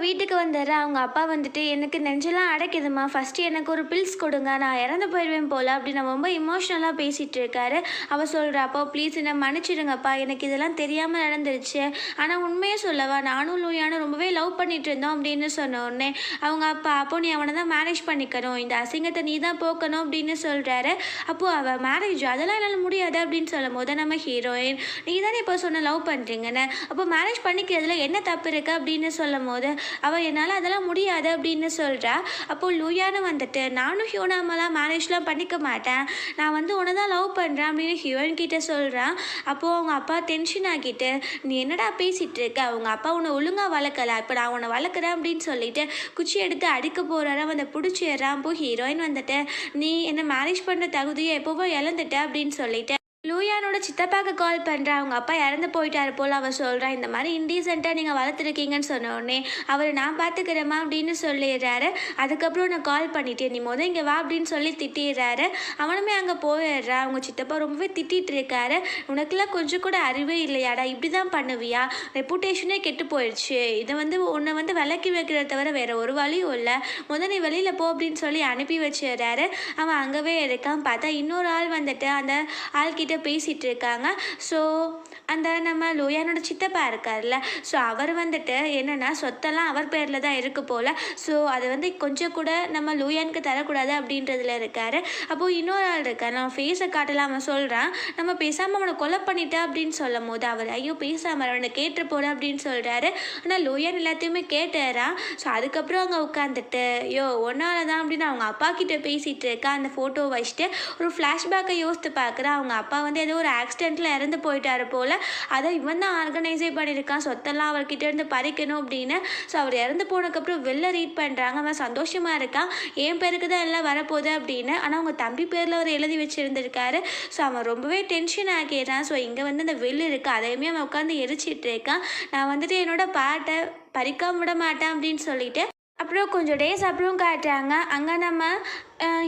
Speaker 1: வீட்டுக்கு வந்துடுறேன். அவங்க அப்பா வந்துட்டு எனக்கு நெஞ்செல்லாம் அடைக்குதுமா, ஃபஸ்ட்டு எனக்கு ஒரு பில்ஸ் கொடுங்க, நான் இறந்து போயிடுவேன் போல் அப்படின்னு ரொம்ப இமோஷ்னலாக பேசிகிட்டு இருக்காரு. அவள் சொல்கிறா, அப்போ ப்ளீஸ் என்னை மன்னிச்சிடுங்கப்பா, எனக்கு இதெல்லாம் தெரியாமல் நடந்துருச்சு. ஆனால் உண்மையே சொல்லவா, நானும் லூயானும் ரொம்பவே லவ் பண்ணிட்டு இருந்தோம் அப்படின்னு சொன்ன உடனே அவங்க அப்பா, அப்போ நீ அவனை தான் மேரேஜ் பண்ணிக்கணும், இந்த அசிங்கத்தை நீ தான் போக்கணும் அப்படின்னு சொல்கிறாரு. அப்போது அவள் மேரேஜ் அதெல்லாம் என்னால் முடியாது அப்படின்னு சொல்லும் போது நம்ம ஹீரோயின், நீ தானே இப்போ சொன்ன லவ் பண்ணுறீங்கன்னு, அப்போ மேரேஜ் பண்ணிக்கிறதுல என்ன தப்பு இருக்குது அப்படின்னு சொல்லும் போது அவள் என்னால் அதெல்லாம் முடியாது அப்படின்னு சொல்கிறா. அப்போது லூயானு வந்துட்டு நானும் ஹியூனாமெல்லாம் மேரேஜ்லாம் பண்ணிக்க மாட்டேன், நான் வந்து உன்னை தான் லவ் பண்ணுறேன் அப்படின்னு ஹியூன் கிட்டே சொல்கிறான். அப்போது அவங்க அப்பா டென்ஷன் ஆகிட்டு நீ என்னடா பேசிகிட்டு இருக்க, அவங்க அப்பா உன்னை ஒழுங்காக வளர்க்கலை, இப்போ நான் உன்னை வளர்க்குறேன் அப்படின்னு சொல்லிட்டு குச்சி எடுத்து அடிக்க போகிறாரு. அவன் அதை பிடிச்சிடுறான். அப்போது ஹீரோயின் வந்துட்டு நீ என்னை மேரேஜ் பண்ணுற தகுதியை எப்போவோ இழந்துட்ட அப்படின்னு சொல்லிட்டு லூயானோட சித்தப்பாக்கு கால் பண்ணுறா. அவங்க அப்பா இறந்து போயிட்டாரு போல். அவள் சொல்கிறா, இந்த மாதிரி இன்டீசென்ட்டாக நீங்கள் வளர்த்துருக்கீங்கன்னு சொன்ன உடனே அவர் நான் பார்த்துக்கிறேம்மா அப்படின்னு சொல்லிடுறாரு. அதுக்கப்புறம் நான் கால் பண்ணிட்டேன், நீ மொதல் இங்கே வா அப்படின்னு சொல்லி திட்டிடுறாரு. அவனுமே அங்கே போயிடுறா. அவங்க சித்தப்பா ரொம்பவே திட்டிகிட்டு இருக்காரு. உனக்குலாம் கொஞ்சம் கூட அறிவே இல்லையாடா, இப்படி தான் பண்ணுவியா, ரெப்புடேஷனே கெட்டு போயிடுச்சு, இதை வந்து உன்னை வந்து விலக்கி வைக்கிறத தவிர வேறு ஒரு வழியும் இல்லை, முதல் நீ வெளியில் போ அப்படின்னு சொல்லி அனுப்பி வச்சிடுறாரு. அவன் அங்கவே இருக்கான். பார்த்தா இன்னொரு ஆள் வந்துட்டு அந்த ஆள்கிட்ட பேசிகிட்டு இருக்காங்க. ஸோ அந்த நம்ம லூயானோட சித்தப்பா இருக்கார்ல, ஸோ அவர் வந்துட்டு என்னென்னா சொத்தெல்லாம் அவர் பேரில் தான் இருக்கு போல். ஸோ அதை வந்து கொஞ்சம் கூட நம்ம லூயானுக்கு தரக்கூடாது அப்படின்றதுல இருக்கார். அப்போது இன்னொரு ஆள் இருக்கார், நம்ம ஃபேஸை காட்டலாம். அவன் சொல்கிறான், நம்ம பேசாமல் அவனை கொலை பண்ணிட்டா அப்படின்னு சொல்லும் போது அவர் ஐயோ பேசாமல் அவனை கேட்டு போட அப்படின்னு சொல்கிறாரு. ஆனால் லூயான் எல்லாத்தையுமே கேட்டுறான். ஸோ அதுக்கப்புறம் அங்கே உட்காந்துட்டு ஐயோ ஒன்னால தான் அப்படின்னு அவங்க அப்பா கிட்டே பேசிகிட்டு இருக்கா. அந்த ஃபோட்டோ வச்சுட்டு ஒரு ஃப்ளாஷ்பேக்கை யோசித்து பார்க்குறான். அவங்க அப்பா வந்து ஏதோ ஒரு ஆக்சிடெண்ட்டில் இறந்து போயிட்டாரு போல். அதை இவன் தான் ஆர்கனைஸே பண்ணியிருக்கான், சொத்தெல்லாம் அவர்கிட்ட இருந்து பறிக்கணும் அப்படின்னு. ஸோ அவர் இறந்து போனதுக்கப்புறம் வெளில ரீட் பண்ணுறாங்க. அவன் சந்தோஷமாக இருக்கான், என் பேருக்கு தான் எல்லாம் வரப்போகுது அப்படின்னு. ஆனால் அவங்க தம்பி பேரில் அவர் எழுதி வச்சுருந்துருக்காரு. ஸோ அவன் ரொம்பவே டென்ஷன் ஆகிடுறான். ஸோ இங்கே வந்து அந்த வெள்ளு இருக்குது, அதையுமே அவன் உட்காந்து எரிச்சிட்டு இருக்கான். நான் வந்துட்டு என்னோட பாட்டை பறிக்காம விட மாட்டேன் அப்படின்னு சொல்லிட்டு அப்புறம் கொஞ்சம் டேஸ் அப்புறம் காட்டுறாங்க. அங்கே நம்ம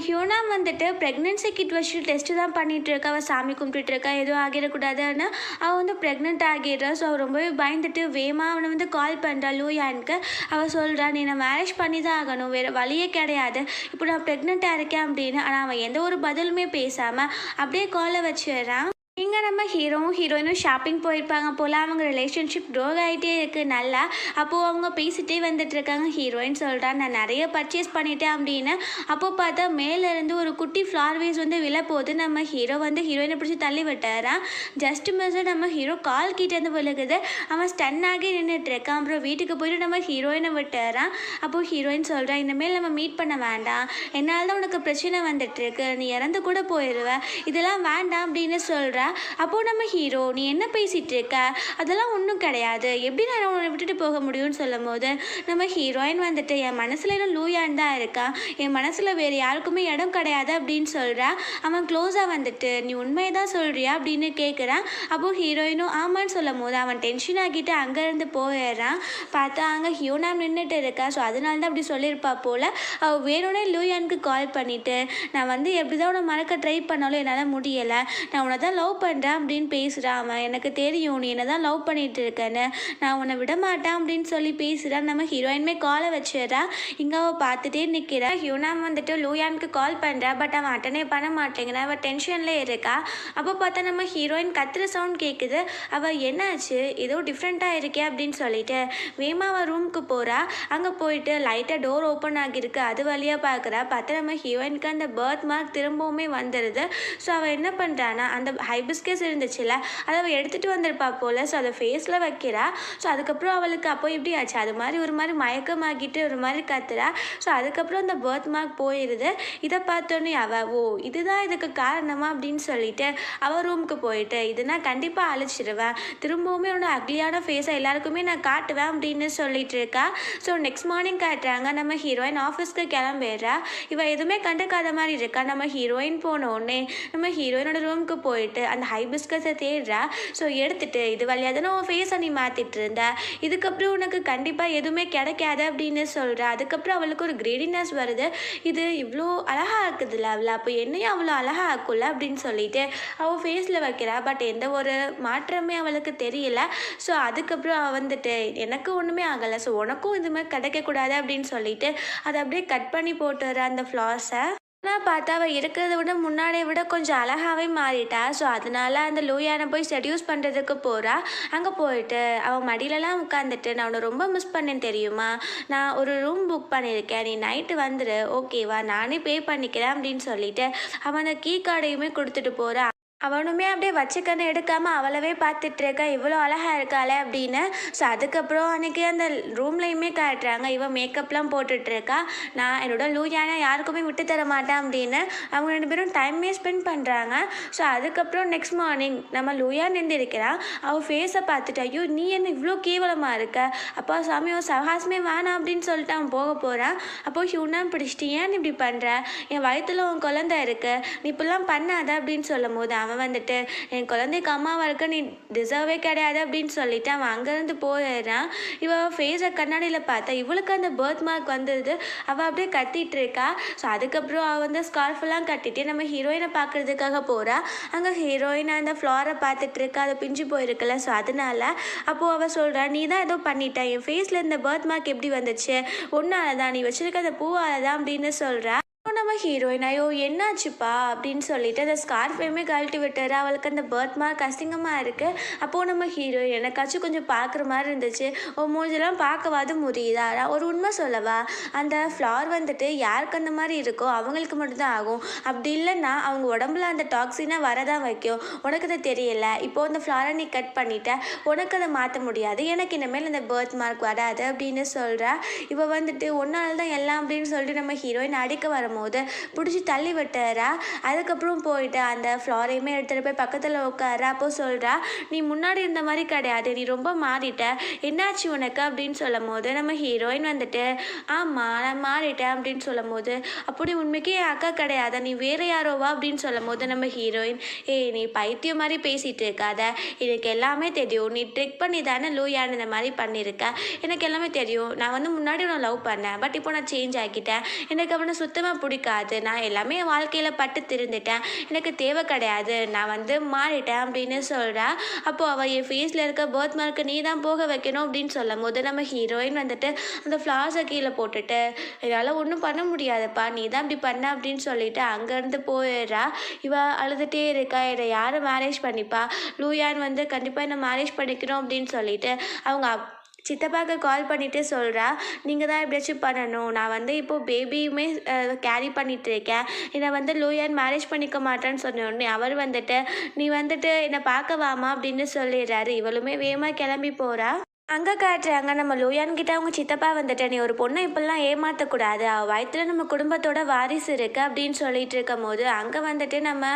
Speaker 1: ஹியூனா வந்துட்டு ப்ரெக்னென்சி கிட் வச்சு டெஸ்ட்டு தான் பண்ணிகிட்டு இருக்கா. அவள் சாமி கும்பிட்டுட்டு இருக்கா, எதுவும் ஆகிடக்கூடாதுன்னு. அவள் வந்து ப்ரெக்னென்ட் ஆகிடுறா. ஸோ அவள் ரொம்பவே பயந்துட்டு வேகமாக அவனை வந்து கால் பண்ணுறா லூயானுக்கு. அவள் சொல்கிறா, நீ நான் மேரேஜ் பண்ணி தான் ஆகணும், வேறு வழியே கிடையாது, இப்போ நான் ப்ரெக்னெண்ட்டாக இருக்கேன் அப்படின்னு. ஆனால் அவன் எந்த ஒரு பதிலுமே பேசாமல் அப்படியே காலை வச்சுறான். இங்கே நம்ம ஹீரோயினும் ஷாப்பிங் போயிருப்பாங்க போல். அவங்க ரிலேஷன்ஷிப் க்ரோ ஆகிட்டே இருக்குது நல்லா. அப்போது அவங்க பேசிகிட்டே வந்துட்டுருக்காங்க. ஹீரோயின் சொல்கிறா, நான் நிறைய பர்ச்சேஸ் பண்ணிட்டேன் அப்படின்னு. அப்போது பார்த்தா மேலேருந்து ஒரு குட்டி ஃப்ளார் வேஸ் வந்து விழப்போகுது. நம்ம ஹீரோ வந்து ஹீரோயினை பிடிச்சி தள்ளி விட்டாரான். ஜஸ்ட் மிஸ்ஸு நம்ம ஹீரோ கால் கிட்டேருந்து விழுகுது. அவன் ஸ்டன் ஆகி நின்றுட்டுருக்கான். அப்புறம் வீட்டுக்கு போய்ட்டு நம்ம ஹீரோயினை விட்டுறான். அப்போது ஹீரோயின் சொல்கிறா, இனிமேல் நம்ம மீட் பண்ண வேண்டாம், என்னால் தான் உனக்கு பிரச்சனை வந்துட்டுருக்கு, நீ இறந்து கூட போயிடுவ, இதெல்லாம் வேண்டாம் அப்படின்னு சொல்கிறா. அப்போது நம்ம ஹீரோ நீ என்ன பேசிகிட்டு இருக்க, அதெல்லாம் ஒன்றும் கிடையாது, எப்படி நான் உன்னை விட்டுட்டு போக முடியும்னு சொல்லும் போது நம்ம ஹீரோயின் வந்துட்டு என் மனசில் இன்னும் லூயான் தான் இருக்கா, என் மனசில் வேறு யாருக்குமே இடம் கிடையாது அப்படின்னு சொல்கிறா. அவன் க்ளோஸாக வந்துட்டு நீ உண்மையை தான் சொல்கிறியா அப்படின்னு கேட்குறான். அப்போது ஹீரோயினும் ஆமான்னு சொல்லும் போது அவன் டென்ஷன் ஆகிட்டு அங்கேருந்து போயிடுறான். பார்த்தா அங்கே ஹியூனாம் நின்றுட்டு இருக்கா. ஸோ அதனால தான் அப்படி சொல்லியிருப்பா போல். அவள் வேணும்னே லூயானுக்கு கால் பண்ணிவிட்டு நான் வந்து எப்படி தான் உன்னை மறக்க ட்ரை பண்ணாலும் என்னால் முடியலை, நான் உன்னை தான் லவ் பண்ணுறேன் அப்படின்னு பேசுகிறான். அவன் எனக்கு தெரியும் நீ என்ன தான் லவ் பண்ணிட்டு இருக்கேன்னு, நான் உன்னை விட மாட்டேன் அப்படின்னு சொல்லி பேசுகிறான். நம்ம ஹீரோயின்மே காலை வச்சிடறா. இங்கே அவள் பார்த்துட்டே நிற்கிறா. ஹியூனாம் வந்துட்டு லூயானுக்கு கால் பண்ணுறா. பட் அவன் அட்டனே பண்ண மாட்டேங்கிறான். அவள் டென்ஷன்லேயே இருக்கா. அப்போ பார்த்தா நம்ம ஹீரோயின் கத்துற சவுண்ட் கேட்குது. அவள் என்னாச்சு ஏதோ டிஃப்ரெண்ட்டாக இருக்கே அப்படின்னு சொல்லிட்டு வேமா அவள் ரூமுக்கு போகிறா. அங்கே போயிட்டு லைட்டாக டோர் ஓப்பன் ஆகியிருக்கு, அது வழியாக பார்க்குறா. பார்த்தா நம்ம ஹீரோயினுக்கு அந்த பர்த் மார்க் திரும்பவுமே வந்துடுது. ஸோ அவள் என்ன பண்ணுறான்னா அந்த ஹைபிஸ்கஸ் இருந்துச்சுல்ல அதை அவள் எடுத்துகிட்டு வந்திருப்பா போல். ஸோ அதை ஃபேஸில் வைக்கிறா. ஸோ அதுக்கப்புறம் அவளுக்கு அப்போ எப்படி ஆச்சு, அது மாதிரி ஒரு மாதிரி மயக்கமாகிட்டு ஒரு மாதிரி கத்துறா. ஸோ அதுக்கப்புறம் அந்த பர்த் மார்க் போயிடுது. இதை பார்த்தோன்னே அவள் ஓ இதுதான் இதுக்கு காரணமா அப்படின்னு சொல்லிட்டு அவள் ரூமுக்கு போயிட்டு இது நான் கண்டிப்பாக அழிச்சிடுவேன், திரும்பவுமே உன்னோட அக்லியான ஃபேஸை எல்லாருக்குமே நான் காட்டுவேன் அப்படின்னு சொல்லிட்டு இருக்கா. ஸோ நெக்ஸ்ட் மார்னிங் காட்டுறாங்க. நம்ம ஹீரோயின் ஆஃபீஸ்க்கு கிளம்பிடுறா. இவள் எதுவுமே கண்டுக்காத மாதிரி இருக்கா. நம்ம ஹீரோயின் போனோடனே நம்ம ஹீரோயினோட ரூமுக்கு போயிட்டு அந்த ஹைபிஸ்கஸை தேடுறா. ஸோ எடுத்துட்டு இது வழியாக தானே உன் ஃபேஸை நீ மாற்றிட்டு இருந்த, இதுக்கப்புறம் உனக்கு கண்டிப்பாக எதுவுமே கிடைக்காது அப்படின்னு சொல்கிறா. அதுக்கப்புறம் அவளுக்கு ஒரு கிரீடினஸ் வருது. இது இவ்வளோ அழகாக இருக்குதுல்ல அவளை, அப்போ என்னையும் அவ்வளோ அழகாக ஆக்கும்ல அப்படின்னு சொல்லிட்டு அவள் ஃபேஸில் வைக்கிறா. பட் எந்த ஒரு மாற்றமே அவளுக்கு தெரியல. ஸோ அதுக்கப்புறம் அவள் வந்துட்டு எனக்கு ஒன்றுமே ஆகலை, ஸோ உனக்கும் இது மாதிரி கிடைக்கக்கூடாது அப்படின்னு சொல்லிட்டு அதை அப்படியே கட் பண்ணி போட்டுற அந்த ஃப்ளார்ஸை. ஆனால் பார்த்தா அவள் இருக்கிறத விட முன்னாடியை விட கொஞ்சம் அழகாகவே மாறிட்டா. ஸோ அதனால அந்த லூயானை போய் செடியூஸ் பண்ணுறதுக்கு போகிறா. அங்கே போயிட்டு அவள் மடியிலலாம் உட்காந்துட்டு நான் உன்னை ரொம்ப மிஸ் பண்ணேன் தெரியுமா, நான் ஒரு ரூம் புக் பண்ணியிருக்கேன், நீ நைட்டு வந்துடு ஓகேவா, நானே பே பண்ணிக்கிறேன் அப்படின்னு சொல்லிட்டு அவன் அந்த கீ கார்டையுமே கொடுத்துட்டு போகிறா. அவனுமே அப்படியே வச்சுக்கன்னு எடுக்காமல் அவளவே பார்த்துட்டு இருக்கா, இவ்வளோ அழகாக இருக்காளே அப்படின்னு. ஸோ அதுக்கப்புறம் அன்றைக்கி அந்த ரூம்லையுமே காட்டுறாங்க. இவன் மேக்கப்லாம் போட்டுட்ருக்கா. நான் என்னோட லூயானை யாருக்குமே விட்டு தர மாட்டேன் அப்படின்னு அவங்க 2 பேரும் டைமே ஸ்பெண்ட் பண்ணுறாங்க. ஸோ அதுக்கப்புறம் நெக்ஸ்ட் மார்னிங் நம்ம லூயான் நின்றுருக்கிறான். அவள் ஃபேஸை பார்த்துட்டு ஐயோ நீ என்ன இவ்வளோ கேவலமாக இருக்க, அப்பா சாமி அவன் சகாசமே வேணாம் அப்படின்னு சொல்லிட்டு அவன் போக போகிறான். அப்போது ஹியூனான் பிடிச்சிட்டு ஏன் இப்படி பண்ணுற, என் வயிற்றுல உன் குழந்தை இருக்கு, நீ இப்படிலாம் பண்ணாத அப்படின்னு சொல்லும் போது அவன் வந்துட்டு என் குழந்தைக்கு அம்மாவா இருக்க நீ டிசர்வே கிடையாது அப்படின்னு சொல்லிட்டு அவன் அங்கேருந்து போயிடுறான். இவள் ஃபேஸை கண்ணாடியில் பார்த்தா இவளுக்கு அந்த பர்த் மார்க் வந்துடுது. அவள் அப்படியே கத்திட்டு இருக்கா. ஸோ அதுக்கப்புறம் அவள் வந்து ஸ்கார்ஃபெல்லாம் கட்டிட்டு நம்ம ஹீரோயினை பார்க்குறதுக்காக போகிறா. அங்கே ஹீரோயின் அந்த ஃப்ளாரை பார்த்துட்டு இருக்கா, அதை பிஞ்சு போயிருக்குல்ல. ஸோ அதனால அப்போது அவள் சொல்கிறா நீ தான் ஏதோ பண்ணிட்ட, என் ஃபேஸில் இந்த பர்த் மார்க் எப்படி வந்துச்சு, ஒன்னால தான், நீ வச்சிருக்க அந்த பூவால தான் அப்படின்னு சொல்கிறா. நம்ம ஹீரோயின் ஐயோ என்னாச்சுப்பா அப்படின்னு சொல்லிட்டு அந்த ஸ்கார்ஃபையுமே கழட்டி விட்டுற. அவளுக்கு அந்த பர்த் மார்க் அசிங்கமாக இருக்குது. அப்போது நம்ம ஹீரோயின் எனக்காச்சும் கொஞ்சம் பார்க்குற மாதிரி இருந்துச்சு, மூஞ்செல்லாம் பார்க்கவாது முடியுதா, ஒரு உண்மை சொல்லவா, அந்த ஃப்ளார் வந்துட்டு யாருக்கு அந்த மாதிரி இருக்கோ அவங்களுக்கு மட்டும்தான் ஆகும், அப்படி இல்லைன்னா அவங்க உடம்புல அந்த டாக்ஸினாக வரதான் வைக்கும், உனக்கு அது தெரியல, இப்போது அந்த ஃப்ளாரை நீ கட் பண்ணிட்ட, உனக்கு அதை மாற்ற முடியாது, எனக்கு இனிமேல் அந்த பர்த் மார்க் வராது அப்படின்னு சொல்கிறா. இவள் வந்துட்டு ஒன்னால தான் எல்லாம் அப்படின்னு சொல்லிட்டு நம்ம ஹீரோயின் அடிக்க வரும்போது பிடிச்சி தள்ளி விட்டுறா. அதுக்கப்புறம் போயிட்டு அந்த ஃப்ளாரையுமே எடுத்துகிட்டு போய் பக்கத்தில் உட்கார. அப்போ சொல்கிறா நீ முன்னாடி இருந்த மாதிரி கிடையாது, நீ ரொம்ப மாறிட்ட, என்னாச்சு உனக்கு அப்படின்னு சொல்லும் போது நம்ம ஹீரோயின் வந்துட்டு ஆமாம் நான் மாறிட்டேன் அப்படின்னு சொல்லும் போது அப்படி உண்மைக்கே என் அக்கா கிடையாது, நீ வேறு யாரோவா அப்படின்னு சொல்லும் போது நம்ம ஹீரோயின் நீ பைத்தியம் மாதிரி பேசிகிட்டு இருக்காத, எனக்கு எல்லாமே தெரியும், நீ ட்ரிக் பண்ணி தானே லூயான் இந்த மாதிரி பண்ணியிருக்க, எனக்கு எல்லாமே தெரியும், நான் வந்து முன்னாடி உன்னை லவ் பண்ணேன், பட் இப்போ நான் சேஞ்ச் ஆகிட்டேன், எனக்கு அவனை சுத்தமாக பிடிக்காது, நான் எல்லாமே என் வாழ்க்கையில் பட்டு திருந்துட்டேன், எனக்கு தேவை கிடையாது, நான் வந்து மாறிட்டேன் அப்படின்னு சொல்கிறா. அப்போது அவள் என் ஃபேஸில் இருக்க பர்த் மார்க்கை நீ தான் போக வைக்கணும் அப்படின்னு சொல்லும் போது நம்ம ஹீரோயின் வந்துட்டு அந்த ஃப்ளார்ஸை கீழே போட்டுட்டு இதனால் ஒன்றும் பண்ண முடியாதுப்பா, நீ தான் இப்படி பண்ண அப்படின்னு சொல்லிட்டு அங்கேருந்து போயிடுறா. இவள் அழுதுகிட்டே இருக்கா, என்னை யாரை மேரேஜ் பண்ணிப்பா, லூயான் வந்து கண்டிப்பாக என்னை மேரேஜ் பண்ணிக்கணும் அப்படின்னு சொல்லிட்டு அவங்க சித்தப்பாவுக்கு கால் பண்ணிவிட்டு சொல்கிறா நீங்கள் தான் எப்படியாச்சும் பண்ணணும், நான் வந்து இப்போது பேபியுமே கேரி பண்ணிகிட்டு இருக்கேன், என்னை வந்து லூயான் மேரேஜ் பண்ணிக்க மாட்டேன்னு சொன்ன உடனே அவர் வந்துட்டு நீ வந்துட்டு என்னை பார்க்க வாமா அப்படின்னு சொல்லிடுறாரு. இவளுமே வேகமாக கிளம்பி போகிறா. அங்கே காட்டுறாங்க நம்ம லூயான் கிட்ட அவங்க சித்தப்பா வந்துட்டு நீ ஒரு பொண்ணை இப்படிலாம் ஏமாற்றக்கூடாது அவள் வயிற்றுல நம்ம குடும்பத்தோட வாரிசு இருக்கு அப்படின்னு சொல்லிட்டு இருக்கும் போது அங்கே வந்துட்டு நம்ம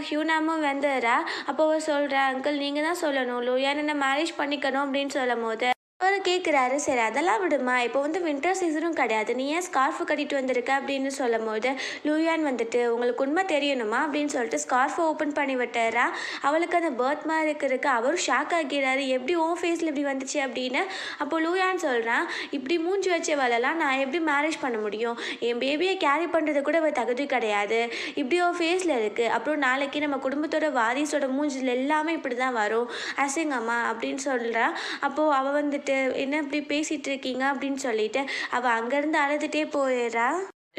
Speaker 1: ஹியூனாமும் வந்துடுறா. அப்போ அவ சொல்கிறா அங்கிள் நீங்கள் தான் சொல்லணும் லூயான் என்ன மேரேஜ் பண்ணிக்கணும் அப்படின்னு சொல்லும் போது அவர் கேட்குறாரு சரி அதெல்லாம் விடுமா இப்போ வந்து வின்டர் சீசனும் கிடையாது நீ ஏன் ஸ்கார்ஃப் கட்டிட்டு வந்திருக்க அப்படின்னு சொல்லும் போது லூயான் வந்துட்டு உங்களுக்கு உண்மை தெரியணுமா அப்படின்னு சொல்லிட்டு ஸ்கார்ஃபை ஓப்பன் பண்ணி விட்டுறா. அவளுக்கு அந்த பர்த் மார்க் இருக்கு. அவரும் ஷாக் ஆகிறாரு எப்படி ஓ ஃபேஸில் இப்படி வந்துச்சு அப்படின்னு. அப்போ லூயான் சொல்கிறான் இப்படி மூஞ்சி வச்சவளெல்லாம் நான் எப்படி மேரேஜ் பண்ண முடியும் என் பேபியை கேரி பண்ணுறது கூட அவள் தகுதி கிடையாது இப்படி ஓ ஃபேஸில் இருக்குது அப்புறம் நாளைக்கு நம்ம குடும்பத்தோட வாரிசோட மூஞ்சில் எல்லாமே இப்படி தான் வரும் அசிங்கம்மா அப்படின்னு சொல்கிறா. அப்போது அவள் வந்துட்டு என்ன இப்படி பேசிகிட்டு இருக்கீங்க அப்படின்னு சொல்லிட்டு அவள் அங்கேருந்து அழுதுகிட்டே போயிடுறா.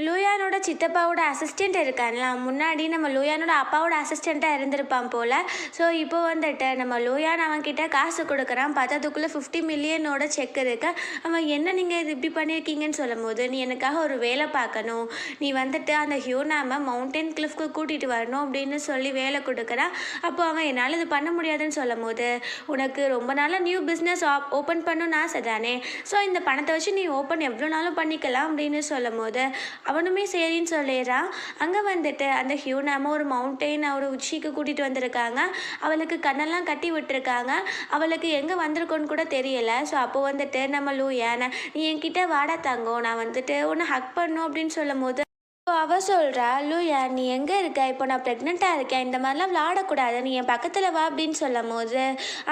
Speaker 1: லூயானோட சித்தப்பாவோட அசிஸ்டண்ட் இருக்கான்ல முன்னாடி நம்ம லூயானோட அப்பாவோட அசிஸ்டண்ட்டாக இருந்திருப்பான் போல். ஸோ இப்போ வந்துட்டு நம்ம லூயான் அவன்கிட்ட காசு கொடுக்குறான். பார்த்ததுக்குள்ளே 50 மில்லியனோட செக் இருக்கு. அவன் என்ன நீங்கள் இது இப்படி பண்ணியிருக்கீங்கன்னு சொல்லும் போது நீ எனக்காக ஒரு வேலை பார்க்கணும் நீ வந்துட்டு அந்த ஹியூனாமை மவுண்டன் கிளிஃப்க்கு கூட்டிகிட்டு வரணும் அப்படின்னு சொல்லி வேலை கொடுக்குறான். அப்போ அவன் என்னால் இது பண்ண முடியாதுன்னு சொல்லும் போது உனக்கு ரொம்ப நாளாக நியூ பிஸ்னஸ் ஓப்பன் பண்ணணும்னு ஆசை தானே ஸோ இந்த பணத்தை வச்சு நீ ஓப்பன் எவ்வளோ நாளும் பண்ணிக்கலாம் அப்படின்னு சொல்லும் போது அவனுமே சரின்னு சொல்லிடுறான். அங்கே வந்துட்டு அந்த ஹியூனாம ஒரு மவுண்டெயின் ஒரு உச்சிக்கு கூட்டிகிட்டு வந்திருக்காங்க. அவளுக்கு கண்ணெல்லாம் கட்டி விட்டுருக்காங்க. அவளுக்கு எங்கே வந்திருக்கோன்னு கூட தெரியலை. ஸோ அப்போ வந்துட்டு நம்ம லூயான் நீ என்கிட்ட வாடா தங்கம் நான் வந்துட்டு உன்னை ஹக் பண்ணும் அப்படின்னு சொல்லும் போது அவ சொல்கிறா லூயான் நீ எங்கே இருக்க இப்போ நான் ப்ரெக்னெண்ட்டாக இருக்கேன் இந்த மாதிரிலாம் விளாடக்கூடாது நீ என் பக்கத்தில் வா அப்படின்னு சொல்லும் போது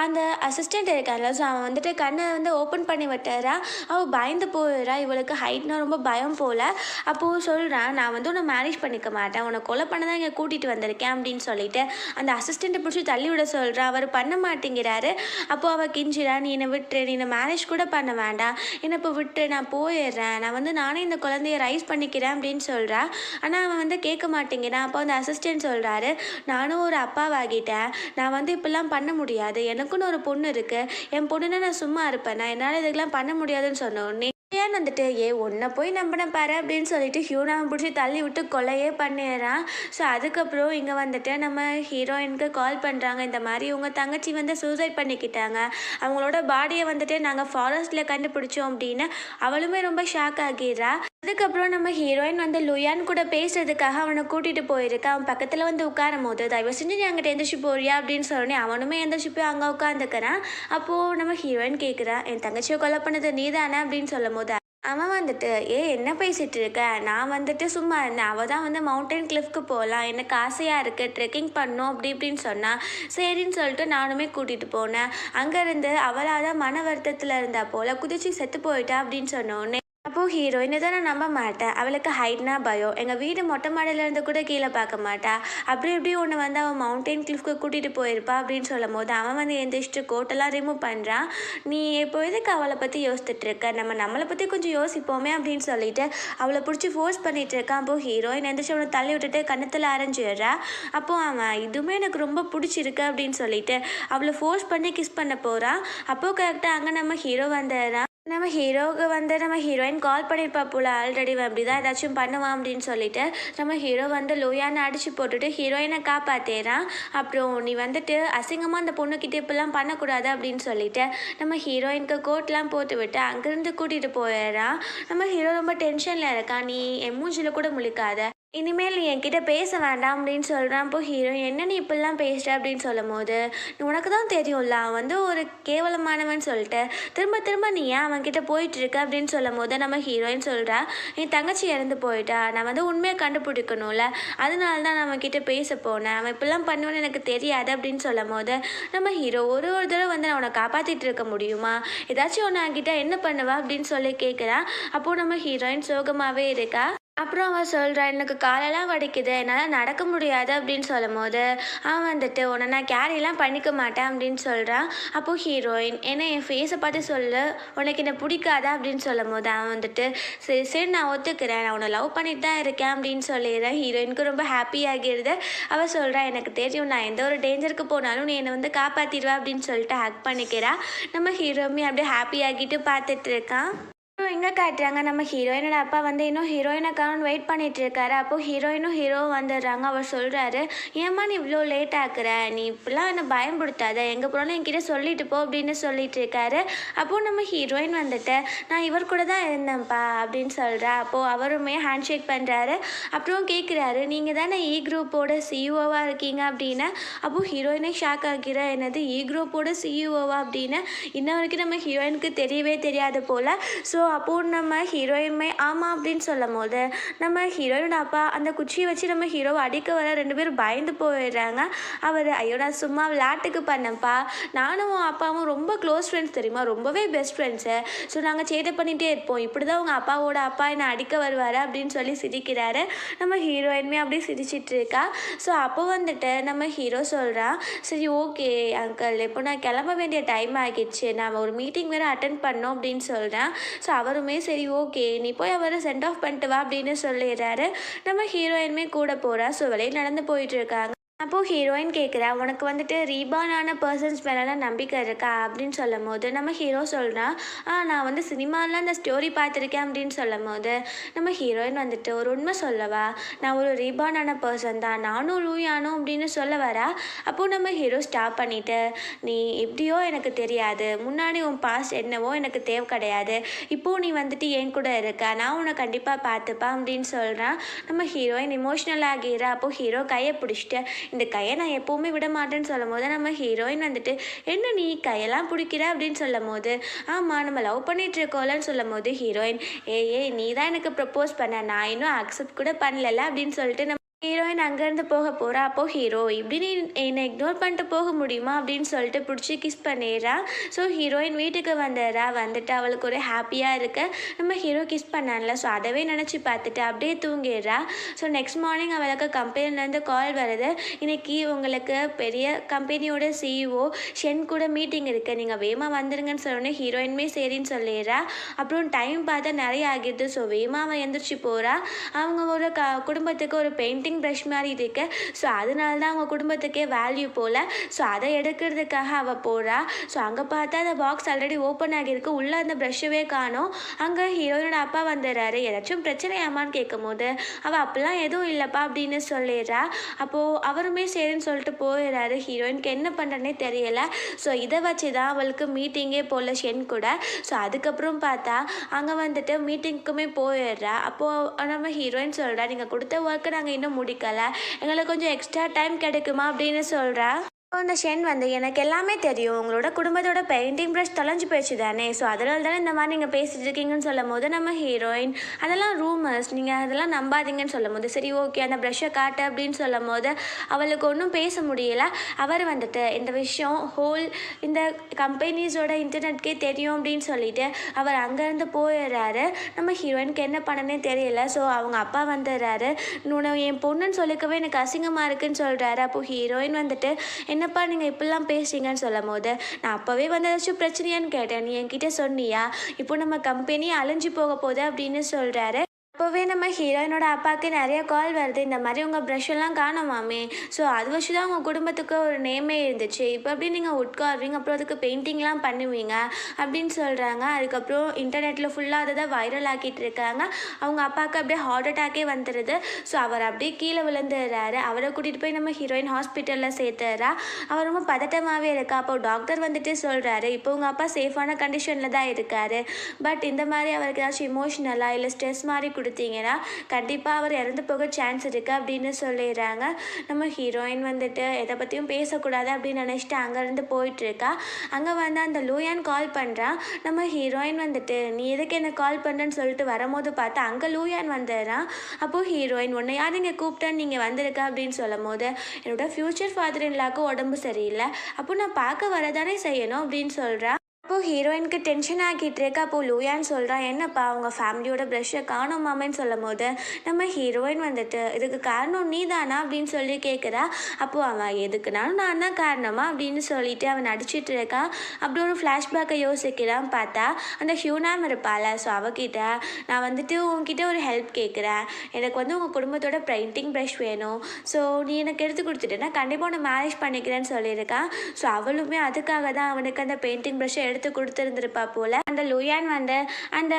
Speaker 1: அந்த அசிஸ்டண்ட் இருக்கான்ல ஸோ அவன் வந்துட்டு கண்ணை வந்து ஓப்பன் பண்ணி விட்டுறா. அவள் பயந்து போயிடுறா. இவளுக்கு ஹைட்னா ரொம்ப பயம் போல். அப்போது சொல்கிறான் நான் வந்து உன்னை மேரேஜ் பண்ணிக்க மாட்டேன் உன்னை கொலை பண்ண தான் இங்கே கூட்டிகிட்டு வந்திருக்கேன் அப்படின்னு சொல்லிட்டு அந்த அசிஸ்டண்ட்டை பிடிச்சி தள்ளி விட சொல்கிறா. அவர் பண்ண மாட்டேங்கிறாரு. அப்போது அவள் கிஞ்சிரா நீ என்னை விட்டுரு நீ என்னை மேரேஜ் கூட பண்ண வேண்டாம் என்னை இப்போ விட்டு நான் போயிடுறேன் நான் வந்து நானே இந்த குழந்தைய ரைஸ் பண்ணிக்கிறேன் அப்படின்னு சொல்கிறா. ஆனால் அவன் வந்து கேட்க மாட்டேங்கிறான். அப்போ அந்த அசிஸ்டன்ட் சொல்கிறாரு நானும் ஒரு அப்பாவாகிட்டேன் நான் வந்து இப்படிலாம் பண்ண முடியாது எனக்குன்னு ஒரு பொண்ணு இருக்குது என் பொண்ணுன்னா நான் சும்மா இருப்பேன் நான் என்னால் இதுக்கெல்லாம் பண்ண முடியாதுன்னு சொன்ன உடனே ஏன் வந்துட்டு உன்னை போய் நம்பின பாரு அப்படின்னு சொல்லிட்டு ஹியூனாவை பிடிச்சி தள்ளி விட்டு கொலையே பண்ணிடுறான். ஸோ அதுக்கப்புறம் இங்கே வந்துட்டு நம்ம ஹீரோயினுக்கு கால் பண்ணுறாங்க இந்த மாதிரி உங்கள் தங்கச்சி வந்து சூசைட் பண்ணிக்கிட்டாங்க அவங்களோட பாடியை வந்துட்டு நாங்கள் ஃபாரஸ்ட்டில் கண்டுபிடிச்சோம் அப்படின்னு அவளுமே ரொம்ப ஷாக் ஆகிடுறா. அதுக்கப்புறம் நம்ம ஹீரோயின் வந்து லூயான் கூட பேசுறதுக்காக அவனை கூட்டிகிட்டு போயிருக்கா. அவன் பக்கத்தில் வந்து உட்காரும் போது தயவு செஞ்சு நீ அங்கிட்ட எந்திரிச்சு போறியா அப்படின்னு சொன்னே அவனுமே எந்திரிச்சு போய் அங்கே உட்காந்துக்கிறான். அப்போது நம்ம ஹீரோயின் கேட்குறா என் தங்கச்சியை கொலை பண்ணது நீ தானே அப்படின்னு சொல்லும் போது அவன் வந்துட்டு என்ன பேசிகிட்டு இருக்க நான் வந்துட்டு சும்மா இருந்தேன் அவள் தான் வந்து மவுண்டன் கிளிஃப்க்கு போகலாம் எனக்கு ஆசையாக இருக்குது ட்ரெக்கிங் பண்ணோம் அப்படி இப்படின்னு சொன்னான். சரின்னு சொல்லிட்டு நானுமே கூட்டிகிட்டு போனேன். அங்கேருந்து அவளால் மன வருத்தத்தில் இருந்தா போல் குதிச்சு செத்து போயிட்டா அப்படின்னு சொன்னோடனே அப்போது ஹீரோயினை தான் நான் நம்ப மாட்டேன் அவளுக்கு ஹைட்னா பயம் எங்கள் வீடு மொட்டை மாடியிலேருந்து கூட கீழே பார்க்க மாட்டா அப்படி இப்படி ஒன்று வந்து அவன் மவுண்டன் கிளிஃப்க்கு கூட்டிகிட்டு போயிருப்பா அப்படின்னு சொல்லும் போது அவன் வந்து எந்திரிச்சிட்டு கோட்டெல்லாம் ரிமூவ் பண்ணுறான். நீ இப்போ எதுக்கு அவளை பற்றி யோசிச்சுட்டு இருக்க நம்மளை பற்றி கொஞ்சம் யோசிப்போமே அப்படின்னு சொல்லிட்டு அவளை பிடிச்சி ஃபோர்ஸ் பண்ணிகிட்டு இருக்கான். அப்போது ஹீரோயின் எந்திரிச்சு அவனை தள்ளி விட்டுட்டு கன்னத்தில் அரைஞ்சிடுறா. அப்போது அவன் இதுவுமே எனக்கு ரொம்ப பிடிச்சிருக்கு அப்படின்னு சொல்லிட்டு அவளை ஃபோர்ஸ் பண்ணி கிஸ் பண்ண போகிறான். அப்போது கரெக்டாக அங்கே நம்ம ஹீரோ வந்துடுறான். நம்ம ஹீரோவுக்கு வந்து நம்ம ஹீரோயின் கால் பண்ணியிருப்பா போல் ஆல்ரெடி அப்படி தான் ஏதாச்சும் பண்ணுவான் அப்படின்னு சொல்லிட்டு நம்ம ஹீரோ வந்து லூயானை அடித்து போட்டுட்டு ஹீரோயினை காப்பாற்றிடுறான். அப்புறம் நீ வந்துட்டு அசிங்கமாக அந்த பொண்ணுக்கிட்ட இப்படிலாம் பண்ணக்கூடாது அப்படின்னு சொல்லிட்டு நம்ம ஹீரோயினுக்கு கோட்லாம் போட்டு விட்டு அங்கேருந்து கூட்டிகிட்டு போயிடுறான். நம்ம ஹீரோ ரொம்ப டென்ஷனில் இருக்கான். நீ என் மூஞ்சில் கூட முழிக்காத இனிமேல் நீ என்கிட்ட பேச வேண்டாம் அப்படின்னு சொல்கிறான். அப்போ ஹீரோ என்ன நீ இப்படிலாம் பேசுகிற அப்படின்னு சொல்லும் போது உனக்கு தான் தெரியும்ல அவன் வந்து ஒரு கேவலமானவன் சொல்லிட்டு திரும்ப திரும்ப நீ ஏன் அவன்கிட்ட போயிட்டுருக்க அப்படின்னு சொல்லும் போது நம்ம ஹீரோயின் சொல்கிறா என் தங்கச்சி இறந்து போயிட்டா நான் வந்து உண்மையை கண்டுபிடிக்கணும்ல அதனால தான் நான் அவன்கிட்ட பேச போனேன் அவன் இப்படிலாம் பண்ணுவேன்னு எனக்கு தெரியாது அப்படின்னு சொல்லும் போது நம்ம ஹீரோ ஒரு தடவை வந்து நான் உன்னை காப்பாற்றிட்டு இருக்க முடியுமா ஏதாச்சும் ஒன்று என்கிட்ட என்ன பண்ணுவா அப்படின்னு சொல்லி கேட்குறான். அப்போது நம்ம ஹீரோயின் சோகமாகவே இருக்கா. அப்புறம் அவன் சொல்கிறான் எனக்கு காலெல்லாம் வலிக்குது என்னால் நடக்க முடியாது அப்படின்னு சொல்லும் போது அவன் வந்துட்டு உன்னை நான் கேரிலாம் பண்ணிக்க மாட்டேன் அப்படின்னு சொல்கிறான். அப்போது ஹீரோயின் ஏன்னா என் ஃபேஸை பார்த்து சொல்லு உனக்கு என்ன பிடிக்காதா அப்படின்னு சொல்லும் போது அவன் வந்துட்டு சரி சரி நான் ஒத்துக்கிறேன் நான் உன்னை லவ் பண்ணிட்டு தான் இருக்கேன் அப்படின்னு சொல்லிடுறேன். ஹீரோயினுக்கு ரொம்ப ஹாப்பி ஆகிடுது. அவள் சொல்கிறா எனக்கு தெரியும் நான் எந்த ஒரு டேஞ்சருக்கு போனாலும் நீ என்னை வந்து காப்பாற்றிடுவா அப்படின்னு சொல்லிட்டு ஹக் பண்ணிக்கிறா. நம்ம ஹீரோமே அப்படியே ஹாப்பி ஆகிட்டு பார்த்துட்டு இருக்கான். அப்புறம் எங்கே காட்டுறாங்க நம்ம ஹீரோயினோட அப்பா வந்து இன்னும் ஹீரோயினை காணோம்னு வெயிட் பண்ணிட்டு இருக்காரு. அப்போது ஹீரோயினும் ஹீரோவும் வந்துடுறாங்க. அவர் சொல்கிறாரு, ஏம்மா நீ இவ்வளோ லேட் ஆக்குற, நீ இப்படிலாம் என்னை பயன்படுத்தாத, எங்கே போனாலும் என்கிட்ட சொல்லிட்டு போ அப்படின்னு சொல்லிட்டு இருக்காரு. அப்போது நம்ம ஹீரோயின் வந்துட்டு, நான் இவர் கூட தான் இருந்தேன்ப்பா அப்படின்னு சொல்கிறா. அப்போது அவருமே ஹேண்ட் ஷேக் பண்ணுறாரு. அப்புறம் கேட்குறாரு, நீங்கள் தானே இ குரூப்போட சிஇஓவாக இருக்கீங்க அப்படின்னு. அப்போது ஹீரோயினே ஷாக் ஆகிற, என்னது இ குரூப்போட சிஇஓவா அப்படின்னு. இன்ன வரைக்கும் நம்ம ஹீரோயினுக்கு தெரியவே தெரியாது போல். ஸோ அப்போது நம்ம ஹீரோயினுமே ஆமாம் அப்படின்னு சொல்லும்போது, நம்ம ஹீரோயினோட அப்பா அந்த குச்சியை வச்சு நம்ம ஹீரோவை அடிக்க வர 2 பேரும் பயந்து போயிடுறாங்க. அவர், ஐயோ நான் சும்மா விளையாட்டுக்கு பண்ணேன்ப்பா, நானும் உன் அப்பாவும் ரொம்ப க்ளோஸ் ஃப்ரெண்ட்ஸ் தெரியுமா, ரொம்பவே பெஸ்ட் ஃப்ரெண்ட்ஸு, ஸோ நாங்கள் சேட்டை பண்ணிகிட்டே இருப்போம், இப்படி தான் உங்கள் அப்பாவோட அப்பா என்னை அடிக்க வருவார் அப்படின்னு சொல்லி சிரிக்கிறாரு. நம்ம ஹீரோயினுமே அப்படியே சிரிச்சிட்டு இருக்கா. ஸோ அப்போ வந்துட்டு நம்ம ஹீரோ சொல்கிறான், சரி ஓகே அங்கிள், இப்போ நான் கிளம்ப வேண்டிய டைம் ஆகிடுச்சு, நான் ஒரு மீட்டிங் வேறு அட்டென்ட் பண்ணோம் அப்படின்னு சொல்கிறேன். ஸோ அவருமே சரி ஓகே நீ போய் அவரை சென்ட் ஆஃப் பண்ணிட்டு வா அப்படின்னு சொல்லிடுறாரு. நம்ம ஹீரோயினுமே கூட போகிறா. ஸோ வெளியே நடந்து போயிட்டு இருக்காங்க. அப்போது ஹீரோயின் கேட்குறா, உனக்கு வந்துட்டு ரீபானான பர்சன்ஸ் மேலெலாம் நம்பிக்கை இருக்கா அப்படின்னு சொல்லும் போது, நம்ம ஹீரோ சொல்கிறான், நான் வந்து சினிமாலாம் அந்த ஸ்டோரி பார்த்துருக்கேன் அப்படின்னு சொல்லும் போது, நம்ம ஹீரோயின் வந்துட்டு, ஒரு உண்மை சொல்லவா, நான் ஒரு ரீபானான பர்சன் தான், நானும் லூயானோ அப்படின்னு சொல்ல வரா. அப்போது நம்ம ஹீரோ ஸ்டாப் பண்ணிவிட்டு, நீ எப்படியோ எனக்கு தெரியாது, முன்னாடி உன் பாஸ்ட் என்னவோ எனக்கு தேவை கிடையாது, இப்போது நீ வந்துட்டு என் கூட இருக்க, நான் உன்னை கண்டிப்பாக பார்த்துப்பேன் அப்படின்னு சொல்கிறான். நம்ம ஹீரோயின் இமோஷ்னல் ஆகிறா. அப்போது ஹீரோ கையை பிடிச்சிட்டு, இந்த கையை நான் எப்போவுமே விட மாட்டேன்னு சொல்லும் போது, நம்ம ஹீரோயின் வந்துட்டு, என்ன நீ கையெல்லாம் பிடிக்கிற அப்படின்னு சொல்லும் போது, ஆமாம் நம்ம லவ் பண்ணிட்டு இருக்கோம்லன்னு சொல்லும் போது ஹீரோயின், ஏய் நீ தான் எனக்கு ப்ரப்போஸ் பண்ண, நான் இன்னும் அக்செப்ட் கூட பண்ணல அப்படின்னு சொல்லிட்டு ஹீரோயின் அங்கேருந்து போக போகிறா. அப்போது ஹீரோ, இப்படி நீ என்னை இக்னோர் பண்ணிட்டு போக முடியுமா அப்படின்னு சொல்லிட்டு பிடிச்சி கிஸ் பண்ணிடுறா. ஸோ ஹீரோயின் வீட்டுக்கு வந்துடுறா. வந்துட்டு அவளுக்கு ஒரு ஹாப்பியாக இருக்க, நம்ம ஹீரோ கிஸ் பண்ணான்ல, ஸோ அதவே நினச்சி பார்த்துட்டு அப்படியே தூங்கிடுறா. ஸோ நெக்ஸ்ட் மார்னிங் அவளுக்கு கம்பெனிலேருந்து கால் வருது, இன்றைக்கி உங்களுக்கு பெரிய கம்பெனியோட சிஇஓ ஷென் கூட மீட்டிங் இருக்குது, நீங்கள் வேமா வந்துருங்கன்னு சொன்னோடனே ஹீரோயினுமே சரின்னு சொல்லிடுறா. அப்புறம் டைம் பார்த்தா நிறைய ஆகிடுது. ஸோ வேமா அவன் எந்திரிச்சு போகிறா. அவங்க ஒரு குடும்பத்துக்கு ஒரு பெயிண்டிங் ப்ரஷ் மாதிரி இருக்கு. ஸோ அதனால தான் அவங்க குடும்பத்துக்கே வேல்யூ போல். ஸோ அதை எடுக்கிறதுக்காக அவள் போகிறா. ஸோ அங்கே பார்த்தா அந்த பாக்ஸ் ஆல்ரெடி ஓப்பன் ஆகியிருக்கு, உள்ளே அந்த ப்ரஷ்ஷவே காணோம். அங்கே ஹீரோயினோட அப்பா வந்துடுறாரு. ஏதாச்சும் பிரச்சனையாமான்னு கேட்கும் போது அவள் அப்படிலாம் எதுவும் இல்லைப்பா அப்படின்னு சொல்லிடுறா. அப்போது அவருமே சரின்னு சொல்லிட்டு போயிடுறாரு. ஹீரோயினுக்கு என்ன பண்ணுறனே தெரியலை. ஸோ இதை வச்சு தான் அவளுக்கு மீட்டிங்கே போகல ஷென் கூட. ஸோ அதுக்கப்புறம் பார்த்தா அங்கே வந்துட்டு மீட்டிங்க்குமே போயிடுறா. அப்போது நம்ம ஹீரோயின் சொல்கிறா, நீங்கள் கொடுத்த ஒர்க்கை நாங்கள் இன்னும் முடிக்கலை, எங்களுக்கு கொஞ்சம் எக்ஸ்ட்ரா டைம் கிடைக்குமா அப்படின்னு சொல்கிறா. அந்த ஷென் வந்து, எனக்கு எல்லாமே தெரியும், உங்களோட குடும்பத்தோட பெயிண்டிங் ப்ரஷ் தொலைஞ்சு போயிடுச்சு தானே, ஸோ அதனால தானே இந்த மாதிரி நீங்கள் பேசிகிட்டு இருக்கீங்கன்னு சொல்லும் போது, நம்ம ஹீரோயின் அதெல்லாம் ரூமர்ஸ், நீங்கள் அதெல்லாம் நம்பாதீங்கன்னு சொல்லும் போது, சரி ஓகே அந்த ப்ரஷ்ஷை காட்டு அப்படின்னு சொல்லும் போது அவளுக்கு ஒன்றும் பேச முடியலை. அவர் வந்துட்டு இந்த விஷயம் ஹோல் இந்த கம்பெனிஸோட இன்டர்நெட்கே தெரியும் அப்படின்னு சொல்லிட்டு அவர் அங்கேருந்து போயிடுறாரு. நம்ம ஹீரோயினுக்கு என்ன பண்ணனே தெரியல. ஸோ அவங்க அப்பா வந்துடுறாரு. உன்னை என் பொண்ணுன்னு சொல்லிக்கவே எனக்கு அசிங்கமாக இருக்குன்னு சொல்கிறாரு. அப்போது ஹீரோயின் வந்துட்டு, என்னப்பா நீங்கள் இப்படிலாம் பேசுறீங்கன்னு சொல்லும் போது, நான் அப்போவே வந்து ஏதாச்சும் பிரச்சனையான்னு கேட்டேன், நீ என்கிட்ட சொன்னியா, இப்போ நம்ம கம்பெனி அழிஞ்சு போக போகுது அப்படின்னு சொல்கிறாரு. அப்போவே நம்ம ஹீரோயினோட அப்பாவுக்கு நிறைய கால் வருது, இந்த மாதிரி உங்கள் ப்ரஷ்ஷெல்லாம் காணோமாமே, ஸோ அது வச்சு தான் உங்கள் குடும்பத்துக்கு ஒரு நேமே இருந்துச்சு, இப்போ அப்படி நீங்கள் உட்காருவீங்க, அப்புறம் அதுக்கு பெயிண்டிங்லாம் பண்ணுவீங்க அப்படின்னு சொல்கிறாங்க. அதுக்கப்புறம் இன்டர்நெட்டில் ஃபுல்லாக அதை தான் வைரல் ஆக்கிட்டு இருக்காங்க. அவங்க அப்பாவுக்கு அப்படியே ஹார்ட் அட்டாக்கே வந்துடுது. ஸோ அவர் அப்படியே கீழே விழுந்துடுறாரு. அவரை கூட்டிகிட்டு போய் நம்ம ஹீரோயின் ஹாஸ்பிட்டலில் சேர்த்துறா. அவர் ரொம்ப பதட்டமாகவே இருக்கா. அப்போ டாக்டர் வந்துட்டு சொல்கிறாரு, இப்போ உங்கள் அப்பா சேஃபான கண்டிஷனில் தான் இருக்கார், பட் இந்த மாதிரி அவருக்கு ஏதாச்சும் இமோஷ்னலாக இல்லை ஸ்ட்ரெஸ் மாதிரி கொடுத்தீங்கன்னா கண்டிப்பாக அவர் இறந்து போக சான்ஸ் இருக்குது அப்படின்னு சொல்லிடுறாங்க. நம்ம ஹீரோயின் வந்துட்டு எதை பற்றியும் பேசக்கூடாது அப்படின்னு நினச்சிட்டு அங்கேருந்து போயிட்டுருக்கா. அங்கே வந்து அந்த லூயான் கால் பண்ணுறான். நம்ம ஹீரோயின் வந்துட்டு, நீ எதுக்கு எனக்கு கால் பண்ணுறேன்னு சொல்லிட்டு வரும்போது பார்த்தா அங்கே லூயான் வந்துடுறான். அப்போது ஹீரோயின், உன்னை யார் நீங்கள் கூப்பிட்டேன்னு நீங்கள் வந்திருக்கா அப்படின்னு சொல்லும் போது, என்னோட ஃப்யூச்சர் ஃபாதர் இன்லாவுக்கு உடம்பு சரியில்லை, அப்போ நான் பார்க்க வரதானே செய்யணும் அப்படின்னு சொல்கிறா. அப்போது ஹீரோயினுக்கு டென்ஷன் ஆகிட்டு இருக்கு. அப்போது லூயான்னு சொல்கிறான், என்னப்பா அவங்க ஃபேமிலியோட ப்ரஷ்ஷை காணோமாமேன்னு சொல்லும் போது, நம்ம ஹீரோயின் வந்துட்டு, இதுக்கு காரணம் நீ தானா அப்படின்னு சொல்லி கேட்குறா. அப்போது அவன், எதுக்குனாலும் நான் தான் காரணமா அப்படின்னு சொல்லிட்டு அவன் நடிச்சிட்டு இருக்கான். அப்படி ஒரு ஃப்ளாஷ்பேக்கை யோசிக்கிறான். பார்த்தா அந்த ஹியூனாம் இருப்பாள். ஸோ அவகிட்ட, நான் வந்துட்டு உங்ககிட்ட ஒரு ஹெல்ப் கேட்குறேன், எனக்கு வந்து உங்கள் குடும்பத்தோட பெயிண்டிங் ப்ரஷ் வேணும், ஸோ நீ எனக்கு எடுத்து கொடுத்துட்டேன்னா கண்டிப்பாக உன்னை மேரேஜ் பண்ணிக்கிறேன்னு சொல்லியிருக்கான். ஸோ அவளுமே அதுக்காக தான் அவனுக்கு அந்த பெயிண்டிங் ப்ரஷ்ஷை எடுத்து கொடுத்துருந்துருப்பா போல். அந்த லூயான் வந்து அந்த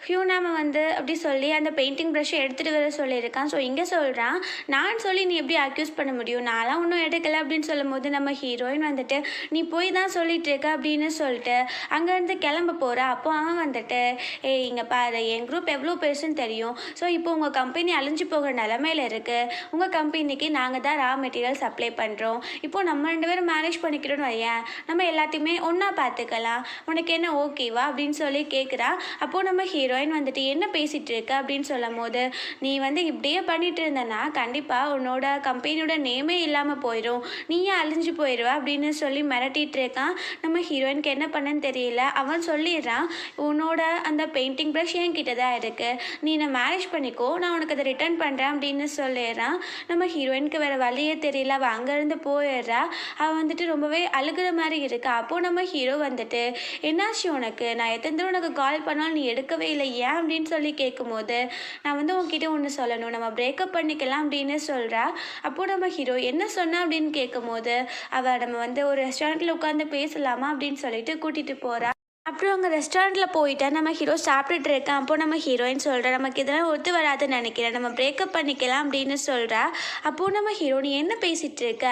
Speaker 1: ஹியூனாமை வந்து அப்படி சொல்லி அந்த பெயிண்டிங் ப்ரஷ்ஷை எடுத்துகிட்டு வர சொல்லியிருக்கான். ஸோ இங்கே சொல்கிறான், நான் சொல்லி நீ எப்படி அக்யூஸ் பண்ண முடியும், நான்லாம் ஒன்றும் எடுக்கலை அப்படின்னு சொல்லும்போது நம்ம ஹீரோயின் வந்துட்டு நீ போய் தான் சொல்லிட்டு இருக்க அப்படின்னு சொல்லிட்டு அங்கேருந்து கிளம்ப போகிறா. அப்போ அவன் வந்துட்டு இங்கே பாரு, என் குரூப் எவ்வளோ பெருசுன்னு தெரியும். ஸோ இப்போ உங்கள் கம்பெனி அழிஞ்சு போகிற நிலமையில இருக்குது. உங்கள் கம்பெனிக்கு நாங்கள் தான் ரா மெட்டீரியல் சப்ளை பண்ணுறோம். இப்போது நம்ம 2 பேரும் மேரேஜ் பண்ணிக்கிறோன்னு வையேன், நம்ம எல்லாத்தையுமே ஒன்றா பார்த்துக்கலாம், உனக்கு என்ன ஓகேவா அப்படின்னு சொல்லி கேட்குறா. அப்போது நம்ம ஹீரோயின் வந்துட்டு என்ன பேசிகிட்டு இருக்க அப்படின்னு சொல்லும் போது, நீ வந்து இப்படியே பண்ணிட்டு இருந்தனா கண்டிப்பாக உன்னோட கம்பெனியோட நேமே இல்லாமல் போயிடும், நீயே அழிஞ்சு போயிடுவ அப்படின்னு சொல்லி மிரட்டிகிட்டு இருக்கான். நம்ம ஹீரோயினுக்கு என்ன பண்ணன்னு தெரியல. அவன் சொல்லிடுறான், உன்னோட அந்த பெயிண்டிங் ப்ரஷ் என்கிட்ட தான் இருக்குது, நீ என்னை மேரேஜ் பண்ணிக்கோ, நான் உனக்கு அதை ரிட்டர்ன் பண்ணுறேன் அப்படின்னு சொல்லிடுறான். நம்ம ஹீரோயினுக்கு வேறு வழியே தெரியல. அவள் அங்கேருந்து போயிடுறா. அவள் வந்துட்டு ரொம்பவே அழுகிற மாதிரி இருக்கா. அப்போது நம்ம ஹீரோ வந்துட்டு என்னாச்சு உனக்கு, நான் எத்தனை தடவை உனக்கு கால் பண்ணாலும் நீ எடுக்கவே இல்லை, ஏன் அப்படின்னு சொல்லி கேட்கும்போது, நான் வந்து உன்கிட்ட ஒன்று சொல்லணும், நம்ம பிரேக்கப் பண்ணிக்கலாம் அப்படின்னு சொல்கிறா. அப்போது நம்ம ஹீரோ என்ன சொன்னா அப்படின்னு கேட்கும்போது, அவள் நம்ம வந்து ஒரு ரெஸ்டாரண்ட்டில் உட்காந்து பேசலாமா அப்படின்னு சொல்லிட்டு கூட்டிகிட்டு போகிறா. அப்புறம் அங்கே ரெஸ்டாரண்ட்டில் போயிட்டா நம்ம ஹீரோ சாப்பிட்டுட்டு இருக்கான். அப்போ நம்ம ஹீரோயின் சொல்கிறா, நமக்கு இதெல்லாம் ஒத்து வராதுன்னு நினைக்கிறேன், நம்ம பிரேக்கப் பண்ணிக்கலாம் அப்படின்னு சொல்கிறா. அப்போது நம்ம ஹீரோ, நீ என்ன பேசிகிட்டு இருக்க,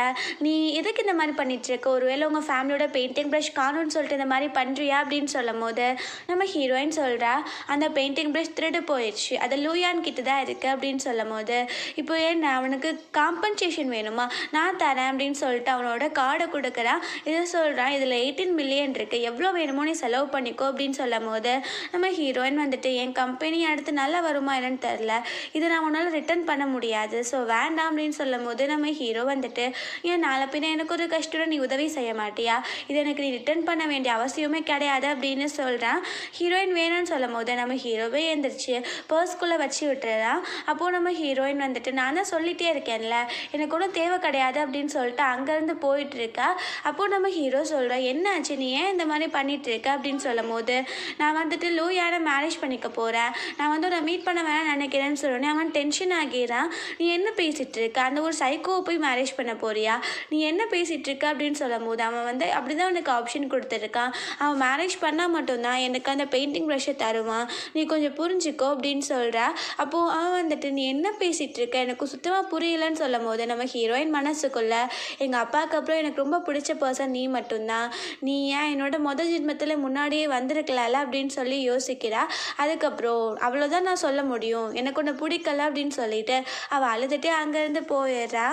Speaker 1: நீ எதுக்கு இந்த மாதிரி பண்ணிகிட்ருக்க, ஒருவேளை உங்கள் ஃபேமிலியோட பெயிண்டிங் ப்ரஷ் காணும்னு சொல்லிட்டு இந்த மாதிரி பண்ணுறியா அப்படின்னு சொல்லும் போது நம்ம ஹீரோயின் சொல்கிறா, அந்த பெயிண்டிங் ப்ரஷ் திருடு போயிடுச்சு, அது லூயான் கிட்ட தான் இருக்குது அப்படின்னு சொல்லும் போது, இப்போ ஏன் அவனுக்கு காம்பன்சேஷன் வேணுமா, நான் தரேன் அப்படின்னு சொல்லிட்டு அவனோட கார்டை கொடுக்குறான். இதை சொல்கிறான், இதில் 18 மில்லியன் இருக்குது, எவ்வளோ வேணுமோ நீ செலவு பண்ணிக்கோ அப்படின்னு சொல்லும் போது நம்ம ஹீரோயின் வந்துட்டு, என் கம்பெனி அடுத்து நல்லா வருமா என்னன்னு தெரில, இதை நான் உன்னால் ரிட்டர்ன் பண்ண முடியாது, ஸோ வேண்டாம் அப்படின்னு சொல்லும் போது நம்ம ஹீரோ வந்துட்டு, ஏன் நாளை பின்ன எனக்கு ஒரு கஷ்டம் நீ உதவி செய்ய மாட்டியா, இதை எனக்கு நீ ரிட்டர்ன் பண்ண வேண்டிய அவசியமே கிடையாது அப்படின்னு சொல்கிறான். ஹீரோயின் வேணும்னு சொல்லும் போது நம்ம ஹீரோவே எழுந்திரிச்சு பர்ஸ்குள்ளே வச்சு விட்டுறான். அப்போது நம்ம ஹீரோயின் வந்துட்டு, நான் தான் சொல்லிகிட்டே இருக்கேன்ல, எனக்கு ஒன்றும் தேவை கிடையாது அப்படின்னு சொல்லிட்டு அங்கேருந்து போயிட்டுருக்கா. அப்போது நம்ம ஹீரோ சொல்கிறோம், என்னாச்சு, நீ ஏன் இந்த மாதிரி பண்ணிகிட்டு இருக்க அப்படின்னு சொல்லும் போது, நான் வந்துட்டு லூயானை மேரேஜ் பண்ணிக்க போகிறேன், நான் வந்து உன்னை மீட் பண்ண வேணாம் நினைக்கிறேன்னு சொல்லி அவன் டென்ஷன் ஆகிறான். நீ என்ன பேசிகிட்டு இருக்க, அந்த ஒரு சைக்கோவை போய் மேரேஜ் பண்ண போறியா, நீ என்ன பேசிகிட்டு இருக்க அப்படின்னு சொல்லும் போது அவன் வந்து அப்படி தான் அவனுக்கு ஆப்ஷன் கொடுத்துருக்கான். அவன் மேரேஜ் பண்ணால் மட்டும்தான் எனக்கு அந்த பெயிண்டிங் ப்ரஷ்ஷை தருவான், நீ கொஞ்சம் புரிஞ்சுக்கோ அப்படின்னு சொல்கிறா. அப்போது அவன் வந்துட்டு, நீ என்ன பேசிகிட்டு இருக்க, எனக்கு சுத்தமாக புரியலன்னு சொல்லும் போது நம்ம ஹீரோயின் மனசுக்குள்ளே, எங்கள் அப்பாவுக்கு அப்புறம் எனக்கு ரொம்ப பிடிச்ச பர்சன் நீ மட்டும்தான், நீ ஏன் என்னோட முதல் ஜென்மத்தில் முன்னாடியே வந்திருக்கலாம்ல அப்படின்னு சொல்லி யோசிக்கிறா. அதுக்கப்புறம் அவ்வளோதான் நான் சொல்ல முடியும், எனக்கு ஒன்று பிடிக்கல அப்படின்னு சொல்லிட்டு அவள் அழுதுகிட்டே அங்கேருந்து போயிடுறா.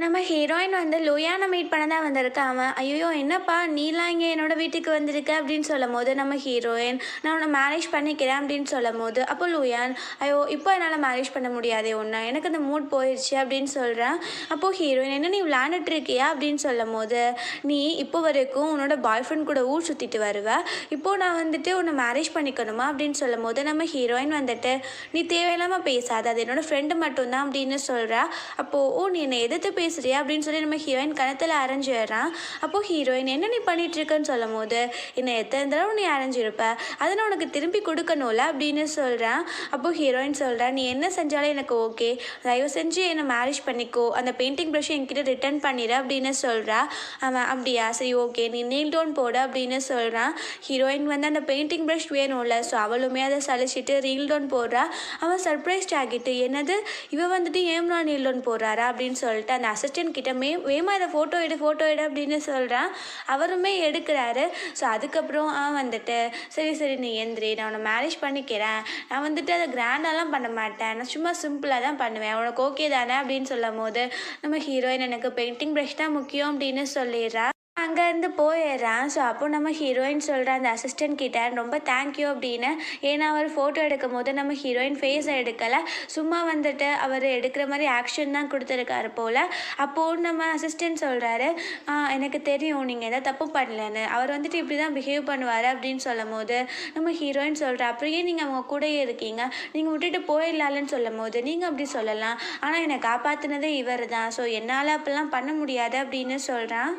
Speaker 1: நம்ம ஹீரோயின் வந்து லூயானை மீட் பண்ண தான் வந்திருக்கா. அவன், ஐயோ என்னப்பா நீலாம் இங்கே என்னோடய வீட்டுக்கு வந்திருக்க அப்படின்னு சொல்லும் போது நம்ம ஹீரோயின், நான் உன்னை மேரேஜ் பண்ணிக்கிறேன் அப்படின்னு சொல்லும் போது, அப்போ லூயான், ஐயோ இப்போ என்னால் மேரேஜ் பண்ண முடியாதே ஒன்றா, எனக்கு அந்த மூட் போயிடுச்சு அப்படின்னு சொல்கிறேன். அப்போது ஹீரோயின், என்ன நீ விளையாண்டுட்டு இருக்கியா அப்படின்னு சொல்லும் போது, நீ இப்போ வரைக்கும் உன்னோட பாய் ஃப்ரெண்ட் கூட ஊர் சுற்றிட்டு வருவ, இப்போது நான் வந்துட்டு உன்னை மேரேஜ் பண்ணிக்கணுமா அப்படின்னு சொல்லும் போது நம்ம ஹீரோயின் வந்துட்டு, நீ தேவையில்லாமல் பேசாத, அது என்னோடய ஃப்ரெண்டு மட்டும்தான் அப்படின்னு சொல்கிறா. அப்போது, ஓ நீ என்னை எதிர்த்து பேசுறியா அப்படின்னு சொல்லி நம்ம ஹீரோயின் கணத்தில் அரைஞ்சிடுறான். அப்போது ஹீரோயின், என்ன நீ பண்ணிட்டு இருக்கன்னு சொல்லும் போது, என்னை எத்தனை தடவை நீ அரைஞ்சிருப்ப, அதை நான் உனக்கு திரும்பி கொடுக்கணும்ல அப்படின்னு சொல்கிறான். அப்போது ஹீரோயின் சொல்கிறா, நீ என்ன செஞ்சாலும் எனக்கு ஓகே, தயவு செஞ்சு என்னை மேரேஜ் பண்ணிக்கோ, அந்த பெயிண்டிங் ப்ரஷ் என்கிட்ட ரிட்டர்ன் பண்ணிடு அப்படின்னு சொல்கிறா. அவன், அப்படியா சரி ஓகே நீ நீல் டவுன் போடு அப்படின்னு சொல்கிறான். ஹீரோயின் வந்து அந்த பெயிண்டிங் ப்ரஷ் வேணும்ல, ஸோ அவளுமே அதை சலிச்சிட்டு ரீல் டவுன் போடுறா. அவன் சர்ப்ரைஸ்ட் ஆகிட்டு, என்னது இவ வந்துட்டு ஏம்னா நீல் டவுன் போடுறாரா அப்படின்னு சொல்லிட்டு அந்த அசிஸ்டன்ட் கிட்ட வேமா இதை ஃபோட்டோ எடு அப்படின்னு சொல்கிறான். அவருமே எடுக்கிறாரு. ஸோ அதுக்கப்புறம் அவன் வந்துட்டு, சரி சரி நீ எந்திரி, நான் உன்னை மேரேஜ் பண்ணிக்கிறேன், நான் வந்துட்டு அதை கிராண்டாலாம் பண்ண மாட்டேன், நான் சும்மா சிம்பிளாக தான் பண்ணுவேன், உனக்கு ஓகே தானே அப்படின்னு சொல்லும் போது நம்ம ஹீரோயின், எனக்கு பெயிண்டிங் ப்ரஷ் தான் முக்கியம் அப்படின்னு சொல்லிடுறா. அங்கேருந்து போயிடுறான். ஸோ அப்போ நம்ம ஹீரோயின் சொல்கிற அந்த அசிஸ்டன்ட் கிட்ட, ரொம்ப தேங்க்யூ அப்படின்னு, ஏன்னா அவர் ஃபோட்டோ எடுக்கும் போது நம்ம ஹீரோயின் ஃபேஸை எடுக்கலை, சும்மா வந்துட்டு அவர் எடுக்கிற மாதிரி ஆக்ஷன் தான் கொடுத்துருக்காரு போல். அப்போது நம்ம அசிஸ்டன்ட் சொல்கிறாரு, எனக்கு தெரியும் நீங்கள் எதாவது தப்பு பண்ணலன்னு, அவர் வந்துட்டு இப்படி தான் பிஹேவ் பண்ணுவார் அப்படின்னு சொல்லும் போது நம்ம ஹீரோயின் சொல்கிறா, அப்புறம் ஏன் நீங்கள் அவங்க கூடயே இருக்கீங்க, நீங்கள் விட்டுட்டு போயிடலான்னு சொல்லும் போது, நீங்கள் அப்படி சொல்லலாம், ஆனால் என்னை காப்பாற்றினதே இவர் தான், ஸோ என்னால் அப்படிலாம் பண்ண முடியாது அப்படின்னு சொல்கிறான்.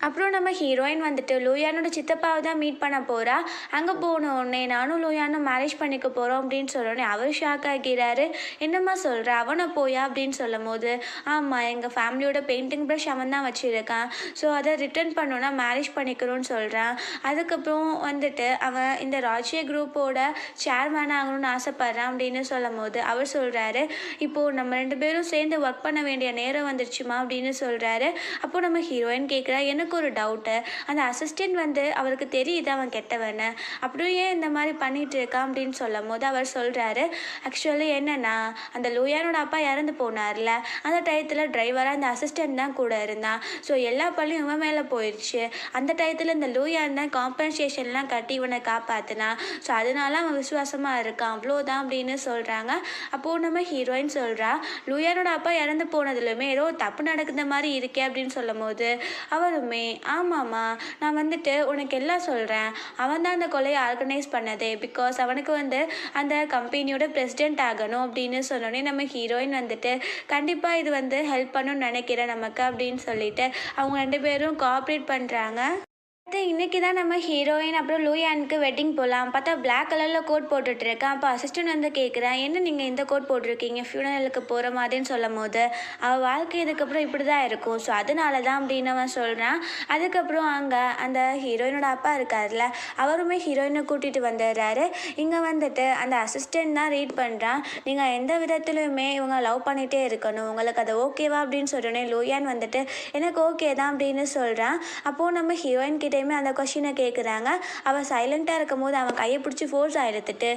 Speaker 1: அப்புறம் நம்ம ஹீரோயின் வந்துட்டு லூயானோட சித்தப்பாவை தான் மீட் பண்ண போகிறா. அங்கே போன உடனே நானும் லூயானும் மேரேஜ் பண்ணிக்க போகிறோம் அப்படின்னு சொன்னோடனே அவர் ஷாக் ஆகிறாரு. என்னம்மா சொல்கிற, அவனை போயா அப்படின்னு சொல்லும் போது, ஆமாம் எங்கள் ஃபேமிலியோட பெயிண்டிங் ப்ரஷ் அவன் தான் வச்சுருக்கான், ஸோ அதை ரிட்டர்ன் பண்ணோன்னா மேரேஜ் பண்ணிக்கிறோன்னு சொல்கிறான். அதுக்கப்புறம் வந்துட்டு அவன் இந்த ராஜ்ய குரூப்போட சேர்மேன் ஆகணும்னு ஆசைப்பட்றான் அப்படின்னு சொல்லும் போது அவர் சொல்கிறாரு, இப்போது நம்ம 2 பேரும் சேர்ந்து ஒர்க் பண்ண வேண்டிய நேரம் வந்துருச்சுமா அப்படின்னு சொல்கிறாரு. அப்போது நம்ம ஹீரோயின் கேட்குறா, எனக்கு ஒரு டவுட்டு, அந்த அசிஸ்டன்ட் வந்து அவருக்கு தெரியுது அவன் கெட்டவன்னு, அப்படியே ஏன் இந்த மாதிரி பண்ணிட்டு இருக்கான் அப்படின்னு சொல்லும் போது அவர் சொல்கிறாரு, ஆக்சுவலி என்னன்னா அந்த லூயானோட அப்பா இறந்து போனார்ல, அந்த டயத்தில் டிரைவராக அந்த அசிஸ்டன்ட் தான் கூட இருந்தான். ஸோ எல்லா பள்ளியும் இவன் மேலே போயிடுச்சு. அந்த டயத்தில் இந்த லூயான் தான் காம்பன்சேஷன்லாம் கட்டி இவனை காப்பாற்றினான். ஸோ அதனால அவன் விசுவாசமாக இருக்கான், அவ்வளோதான் அப்படின்னு சொல்கிறாங்க. அப்போது நம்ம ஹீரோயின் சொல்கிறா, லூயானோட அப்பா இறந்து போனதுலையுமே ஏதோ தப்பு நடக்குற மாதிரி இருக்கே அப்படின்னு சொல்லும் போது அவருமே, ஆமாம்மா நான் வந்துட்டு உனக்கு எல்லாம் சொல்கிறேன், அவன் தான் அந்த கொலையை ஆர்கனைஸ் பண்ணதே, பிகாஸ் அவனுக்கு வந்து அந்த கம்பெனியோட பிரசிடென்ட் ஆகணும் அப்படின்னு சொன்னோடனே நம்ம ஹீரோயின் வந்துட்டு கண்டிப்பாக இது வந்து ஹெல்ப் பண்ணணும்னு நினைக்கிறேன் நமக்கு அப்படின்னு சொல்லிட்டு அவங்க 2 பேரும் கோஆப்ரேட் பண்ணுறாங்க. இன்னைக்கு தான் நம்ம ஹீரோயின் அப்புறம் லூயானுக்கு வெட்டிங் போகலாம் பார்த்தா பிளாக் கலரில் கோட் போட்டுட்ருக்கேன். அப்போ அசிஸ்டன்ட் வந்து கேட்குறேன், என்ன நீங்கள் இந்த கோட் போட்டிருக்கீங்க ஃபியூனலுக்கு போகிற மாதிரின்னு சொல்லும் போது அவள் வாழ்க்கை இதுக்கப்புறம் இப்படி தான் இருக்கும், ஸோ அதனால தான் அப்படின்னு அவன் சொல்கிறான். அதுக்கப்புறம் அங்கே அந்த ஹீரோயினோட அப்பா இருக்கார்ல, அவருமே ஹீரோயினை கூட்டிகிட்டு வந்துடுறாரு. இங்கே வந்துட்டு அந்த அசிஸ்டன்ட் தான் ரீட் பண்ணுறான், நீங்கள் எந்த விதத்துலையுமே இவங்க லவ் பண்ணிகிட்டே இருக்கணும், உங்களுக்கு அது ஓகேவா அப்படின்னு சொல்கிறோன்னே லூயான் வந்துட்டு எனக்கு ஓகே தான் அப்படின்னு சொல்கிறான். அப்போது நம்ம ஹீரோயின் கிட்டே அந்த கொஸ்டினை கேட்குறாங்க. அவள் சைலண்ட்டாக இருக்கும் போது அவன் கையை பிடிச்சி ஃபோர்ஸாக எடுத்துட்டு,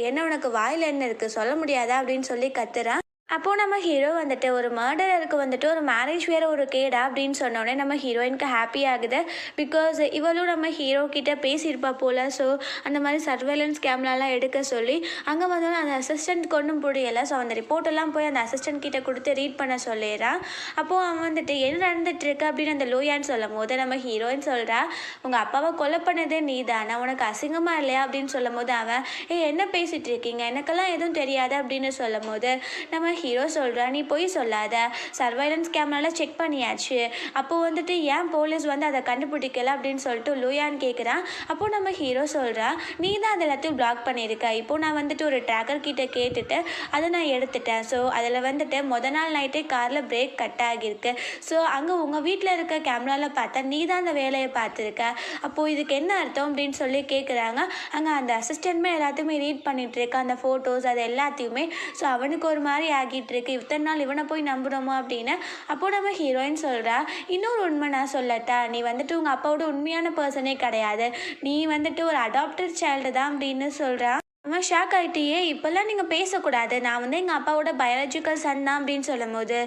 Speaker 1: என்ன உனக்கு வாயில் என்ன இருக்குது சொல்ல முடியாதா அப்படின்னு சொல்லி கத்துறான். அப்போது நம்ம ஹீரோ வந்துட்டு ஒரு மர்டருக்கு வந்துட்டு ஒரு மேரேஜ் வேறு ஒரு கேடா அப்படின்னு சொன்னோடனே நம்ம ஹீரோயினுக்கு ஹாப்பி ஆகுது. பிகாஸ் இவளும் நம்ம ஹீரோ கிட்டே பேசியிருப்பா போல். ஸோ அந்த மாதிரி சர்வேலன்ஸ் கேமராலாம் எடுக்க சொல்லி அங்கே வந்தோன்னே அந்த அசிஸ்டன்ட் கொண்டும் புரியலை. ஸோ அந்த ரிப்போர்ட்டெல்லாம் போய் அந்த அசிஸ்டன்ட் கிட்டே கொடுத்து ரீட் பண்ண சொல்லிடுறான். அப்போது அவன் வந்துட்டு என்ன நடந்துட்டுருக்கு அப்படின்னு அந்த லூயான்னு சொல்லும் போது நம்ம ஹீரோயின் சொல்கிறா, உங்கள் அப்பாவை கொலை பண்ணதே நீ தானே, உனக்கு அசிங்கமாக இல்லையா அப்படின்னு சொல்லும் போது அவன் என்ன பேசிகிட்டு இருக்கீங்க, எனக்கெல்லாம் எதுவும் தெரியாது அப்படின்னு சொல்லும் போது நம்ம ஹீரோ சொல்கிறா, நீ போய் சொல்லாத, சர்வைலன்ஸ் கேமராவில் செக் பண்ணியாச்சு, அப்போது வந்துட்டு ஏன் போலீஸ் வந்து அதை கண்டுபிடிக்கல அப்படின்னு சொல்லிட்டு லூயான் கேட்குறான். அப்போது நம்ம ஹீரோ சொல்கிறா, நீ தான் அது எல்லாத்தையும் பிளாக் பண்ணியிருக்க, இப்போது நான் வந்துட்டு ஒரு ட்ராக்கர் கிட்டே கேட்டுட்டு அதை நான் எடுத்துட்டேன். ஸோ அதில் வந்துட்டு நாள் நைட்டே காரில் பிரேக் கட் ஆகியிருக்கு. ஸோ அங்கே உங்கள் வீட்டில் இருக்க கேமராவில் பார்த்தா நீ தான் அந்த வேலையை பார்த்துருக்க, அப்போது இதுக்கு என்ன அர்த்தம் அப்படின்னு சொல்லி கேட்குறாங்க. அங்கே அந்த அசிஸ்டன்ட்மே எல்லாத்தையுமே ரீட் பண்ணிகிட்டு இருக்க அந்த ஃபோட்டோஸ் அது எல்லாத்தையுமே. ஸோ அவனுக்கு ஒரு மாதிரி ஆகிட்டு இருக்கு, இத்தனை நாள் இவனை போய் நம்புகிறோமோ அப்படின்னு. அப்போது நம்ம ஹீரோயின் சொல்கிறா, இன்னொரு உண்மை நான் சொல்லட்டா, நீ வந்துட்டு உங்கள் அப்பாவோட உண்மையான பர்சனே கிடையாது, நீ வந்துட்டு ஒரு அடாப்டட் சைல்டு தான் அப்படின்னு சொல்கிறா. அவன் ஷாக் ஆகிட்டியே, இப்போல்லாம் நீங்கள் பேசக்கூடாது, நான் வந்து எங்கள் அப்பாவோட பயாலஜிக்கல் சன் தான் அப்படின்னு சொல்லும் போது,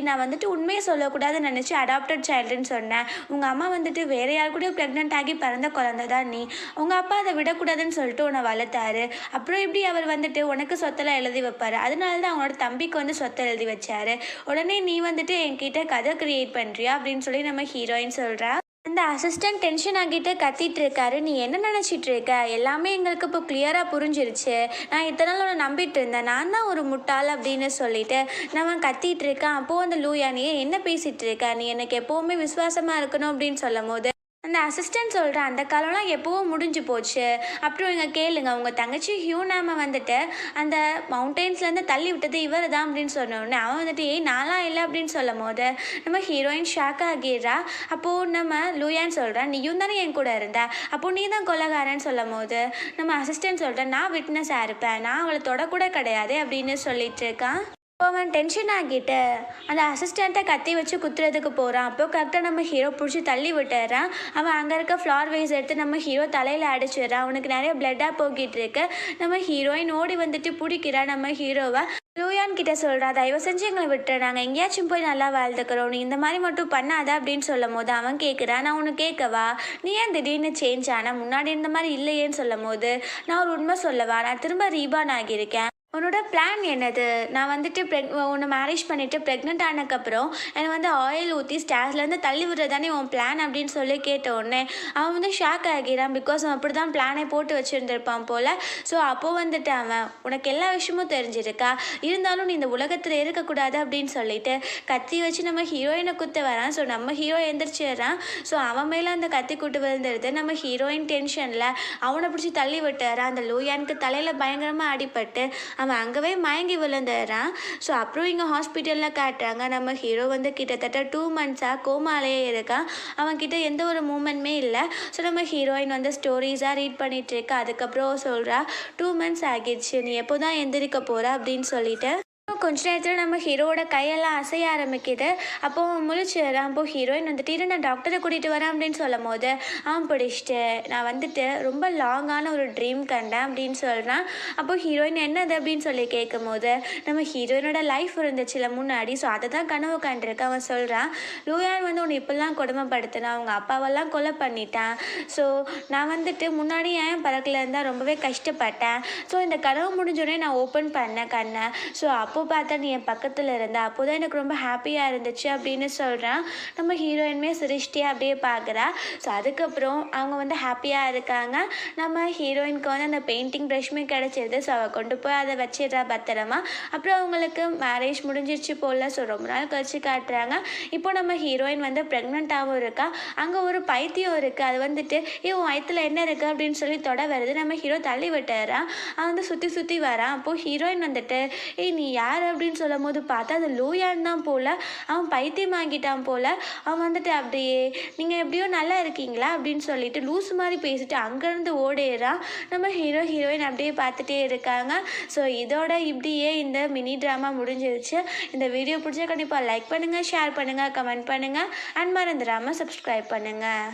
Speaker 1: நான் வந்துட்டு உண்மையை சொல்லக்கூடாதுன்னு நினச்சி அடாப்டட் சைல்டுன்னு சொன்னேன், உங்கள் அம்மா வந்துட்டு வேறு யார் கூட ப்ரெக்னென்ட் ஆகி பிறந்த குழந்தை தான் நீ, உங்கள் அப்பா அதை விடக்கூடாதுன்னு சொல்லிட்டு உன்னை வளர்த்தாரு, அப்புறம் எப்படி அவர் வந்துட்டு உனக்கு சொத்தெல்லாம் எழுதி வைப்பார், அதனால தான் அவனோட தம்பிக்கு வந்து சொத்தை எழுதி வச்சாரு, உடனே நீ வந்துட்டு என்கிட்ட கதை க்ரியேட் பண்ணுறியா அப்படின்னு சொல்லி நம்ம ஹீரோயின் சொல்கிறா. அந்த அசிஸ்டன்ட் டென்ஷன் ஆகிட்டு கத்திட்டு இருக்காரு, நீ என்ன நினச்சிட்டு இருக்க, எல்லாமே எங்களுக்கு இப்போ கிளியராக புரிஞ்சிருச்சு, நான் இத்தனை நாள் உன்னை நம்பிட்டு இருந்தேன், நான் தான் ஒரு முட்டாள் அப்படின்னு சொல்லிட்டு நான் கத்திட்டு இருக்கேன். அப்போது அந்த லூயா, நீ என்ன பேசிகிட்டு இருக்க, நீ எனக்கு எப்போவுமே விசுவாசமாக இருக்கணும் அப்படின்னு சொல்லும் போது அந்த அசிஸ்டன்ட் சொல்கிறேன், அந்த காலம்லாம் எப்போவும் முடிஞ்சு போச்சு, அப்புறம் இங்கே கேளுங்க, உங்கள் தங்கச்சி ஹியூனாமை வந்துட்டு அந்த மவுண்டெயின்ஸ்லேருந்து தள்ளி விட்டது இவர் தான் அப்படின்னு சொன்னோடனே அவன் வந்துட்டு நான்லாம் இல்லை அப்படின்னு சொல்லும் போது நம்ம ஹீரோயின் ஷாக் ஆகிடுறா. அப்போது நம்ம லூயான்னு சொல்கிறேன், நீயும் தானே என் கூட இருந்த, அப்போது நீ தான் கொலைகாரன்னு சொல்லும் போது நம்ம அசிஸ்டன்ட் சொல்கிறேன், நான் விட்னஸாக இருப்பேன், நான் அவளை தொடக்கூட கிடையாது அப்படின்னு சொல்லிட்டு இருக்கான். இப்போ அவன் டென்ஷன் ஆகிட்டு அந்த அசிஸ்டண்ட்டை கத்தி வச்சு குத்துறதுக்கு போகிறான். அப்போ கரெக்டாக நம்ம ஹீரோ பிடிச்சி தள்ளி விட்டுறான். அவன் அங்கே இருக்க ஃப்ளார் வைஸ் எடுத்து நம்ம ஹீரோ தலையில் அடிச்சிடுறான். அவனுக்கு நிறைய பிளட்டாக போய்கிட்டு இருக்கு. நம்ம ஹீரோயின் ஓடி வந்துட்டு பிடிக்கிறா நம்ம ஹீரோவை. லூயான் கிட்ட சொல்கிறா, தயவு செஞ்சு எங்களை விட்டுற, நாங்கள் எங்கேயாச்சும் போய் நல்லா வாழ்ந்துக்கிறோம், நீ இந்த மாதிரி மட்டும் பண்ணாத அப்படின்னு சொல்லும் போது அவன் கேட்குறான், நான் உனக்கு கேட்கவா, நீ ஏன் திடீர்னு சேஞ்ச் ஆனால் முன்னாடி இந்த மாதிரி இல்லையேன்னு சொல்லும் போது நான் ஒரு உண்மை சொல்லவா, நான் திரும்ப ரீபான் ஆகியிருக்கேன், உன்னோட பிளான் என்னது? நான் வந்துட்டு உன்ன மேரேஜ் பண்ணிட்டு பிரெக்னன்ட் ஆனதுக்கப்புறம் என்னை வந்து ஆயில் ஊத்தி ஸ்டேர்ஸ்லேருந்து தள்ளி விடுறது தானே உன் பிளான் அப்படின்னு சொல்லி கேட்ட உடனே, அவன் வந்து ஷாக் ஆகிறான். பிகாஸ் அவன் அப்படி தான் பிளானே போட்டு வச்சிருந்திருப்பான் போல. ஸோ அப்போ வந்துட்டு அவன், "உனக்கு எல்லா விஷயமும் தெரிஞ்சிருக்கா? இருந்தாலும் நீ இந்த உலகத்துல இருக்கக்கூடாது" அப்படின்னு சொல்லிட்டு கத்தி வச்சு நம்ம ஹீரோயினை குத்த வரான். ஸோ நம்ம ஹீரோ எந்திரிச்சிடுறான். ஸோ அவன் மேலே அந்த கத்தி கூட்டு விழுந்துருது. நம்ம ஹீரோயின் டென்ஷனில் அவனை பிடிச்சி தள்ளி விட்டுறான். அந்த லூயானுக்கு தலையில் பயங்கரமாக அடிபட்டு அவன் அங்கவே மயங்கி விழுந்துடுறான். ஸோ அப்புறம் இங்கே ஹாஸ்பிட்டலில் காட்டுறாங்க. நம்ம ஹீரோ வந்து கிட்டத்தட்ட 2 மந்த்ஸாக கோமாலேயே இருக்கான். அவன்கிட்ட எந்த ஒரு மூமெண்ட்டுமே இல்லை. ஸோ நம்ம ஹீரோயின் வந்து ஸ்டோரிஸாக ரீட் பண்ணிகிட்ருக்கா. அதுக்கப்புறம் சொல்கிறா, 2 மந்த்ஸ் ஆகிடுச்சு, நீ எப்போ தான் எந்திரிக்க போகிற அப்படின்னு சொல்லிட்டு. கொஞ்ச நேரத்தில் நம்ம ஹீரோவோட கையெல்லாம் அசைய ஆரம்பிக்குது. அப்போ அவன் முழிச்சிடுறான். அப்போ ஹீரோயின் வந்துட்டு, "இரு நான் டாக்டரை கூட்டிகிட்டு வரேன்" அப்படின்னு சொல்லும் போது அவன் பிடிச்சிட்டு, "நான் வந்துட்டு ரொம்ப லாங்கான ஒரு ட்ரீம் கண்டேன்" அப்படின்னு சொல்கிறான். அப்போ ஹீரோயின் என்னது அப்படின்னு சொல்லி கேட்கும் போது, நம்ம ஹீரோயினோட லைஃப் இருந்துச்சுல முன்னாடி, ஸோ அதை தான் கனவு கண்டிருக்கு. அவன் சொல்கிறான், "லூயான் வந்து உன்னை இப்படிலாம் கொடுமைப்படுத்தினான், அவங்க அப்பாவெல்லாம் கொலை பண்ணிட்டான். ஸோ நான் வந்துட்டு முன்னாடி ஏன் பறக்கல இருந்தால் ரொம்பவே கஷ்டப்பட்டேன். ஸோ இந்த கனவு முடிஞ்சோடனே நான் ஓப்பன் பண்ணேன் கண்ணை. ஸோ அப்போ பார்த்தா நீ என் பக்கத்தில் இருந்த, அப்போ தான் எனக்கு ரொம்ப ஹாப்பியாக இருந்துச்சு" அப்படின்னு சொல்கிறான். நம்ம ஹீரோயினுமே சிரிச்சிட்டே அப்படியே பார்க்குறா. ஸோ அதுக்கப்புறம் அவங்க வந்து ஹாப்பியாக இருக்காங்க. நம்ம ஹீரோயினுக்கு வந்து அந்த பெயிண்டிங் ப்ரஷ்மே கிடச்சிருது. ஸோ அவள் கொண்டு போய் அதை வச்சிடுறா பத்திரமா. அப்புறம் அவங்களுக்கு மேரேஜ் முடிஞ்சிருச்சு போல். ஸோ ரொம்ப நாள் கழிச்சு காட்டுறாங்க. இப்போ நம்ம ஹீரோயின் வந்து ப்ரெக்னெண்ட்டாகவும் இருக்கா. அங்கே ஒரு பைத்தியம் இருக்குது. அது வந்துட்டு, உன் வயிற்றுல என்ன இருக்குது அப்படின்னு சொல்லி தொட வருது. நம்ம ஹீரோ தள்ளி விட்டுறான். அவன் வந்து சுற்றி சுற்றி வரான். அப்போது ஹீரோயின் வந்துட்டு, நீ யார் அப்படின்னு சொல்லும் போது பார்த்தா அது லூயான் தான் போல். அவன் பைத்தியம் ஆகிட்டான் போல். அவன் வந்துட்டு அப்படியே, "நீங்கள் எப்படியோ நல்லா இருக்கீங்களா" அப்படின்னு சொல்லிட்டு லூஸ் மாதிரி பேசிட்டு அங்கேருந்து ஓடிடுறான். நம்ம ஹீரோயின் அப்படியே பார்த்துட்டே இருக்காங்க. ஸோ இதோட இப்படியே இந்த மினி ட்ராமா முடிஞ்சிருச்சு. இந்த வீடியோ பிடிச்சா கண்டிப்பாக லைக் பண்ணுங்கள், ஷேர் பண்ணுங்கள், கமெண்ட் பண்ணுங்கள் அண்ட் மறந்துடாமல் சப்ஸ்கிரைப் பண்ணுங்கள்.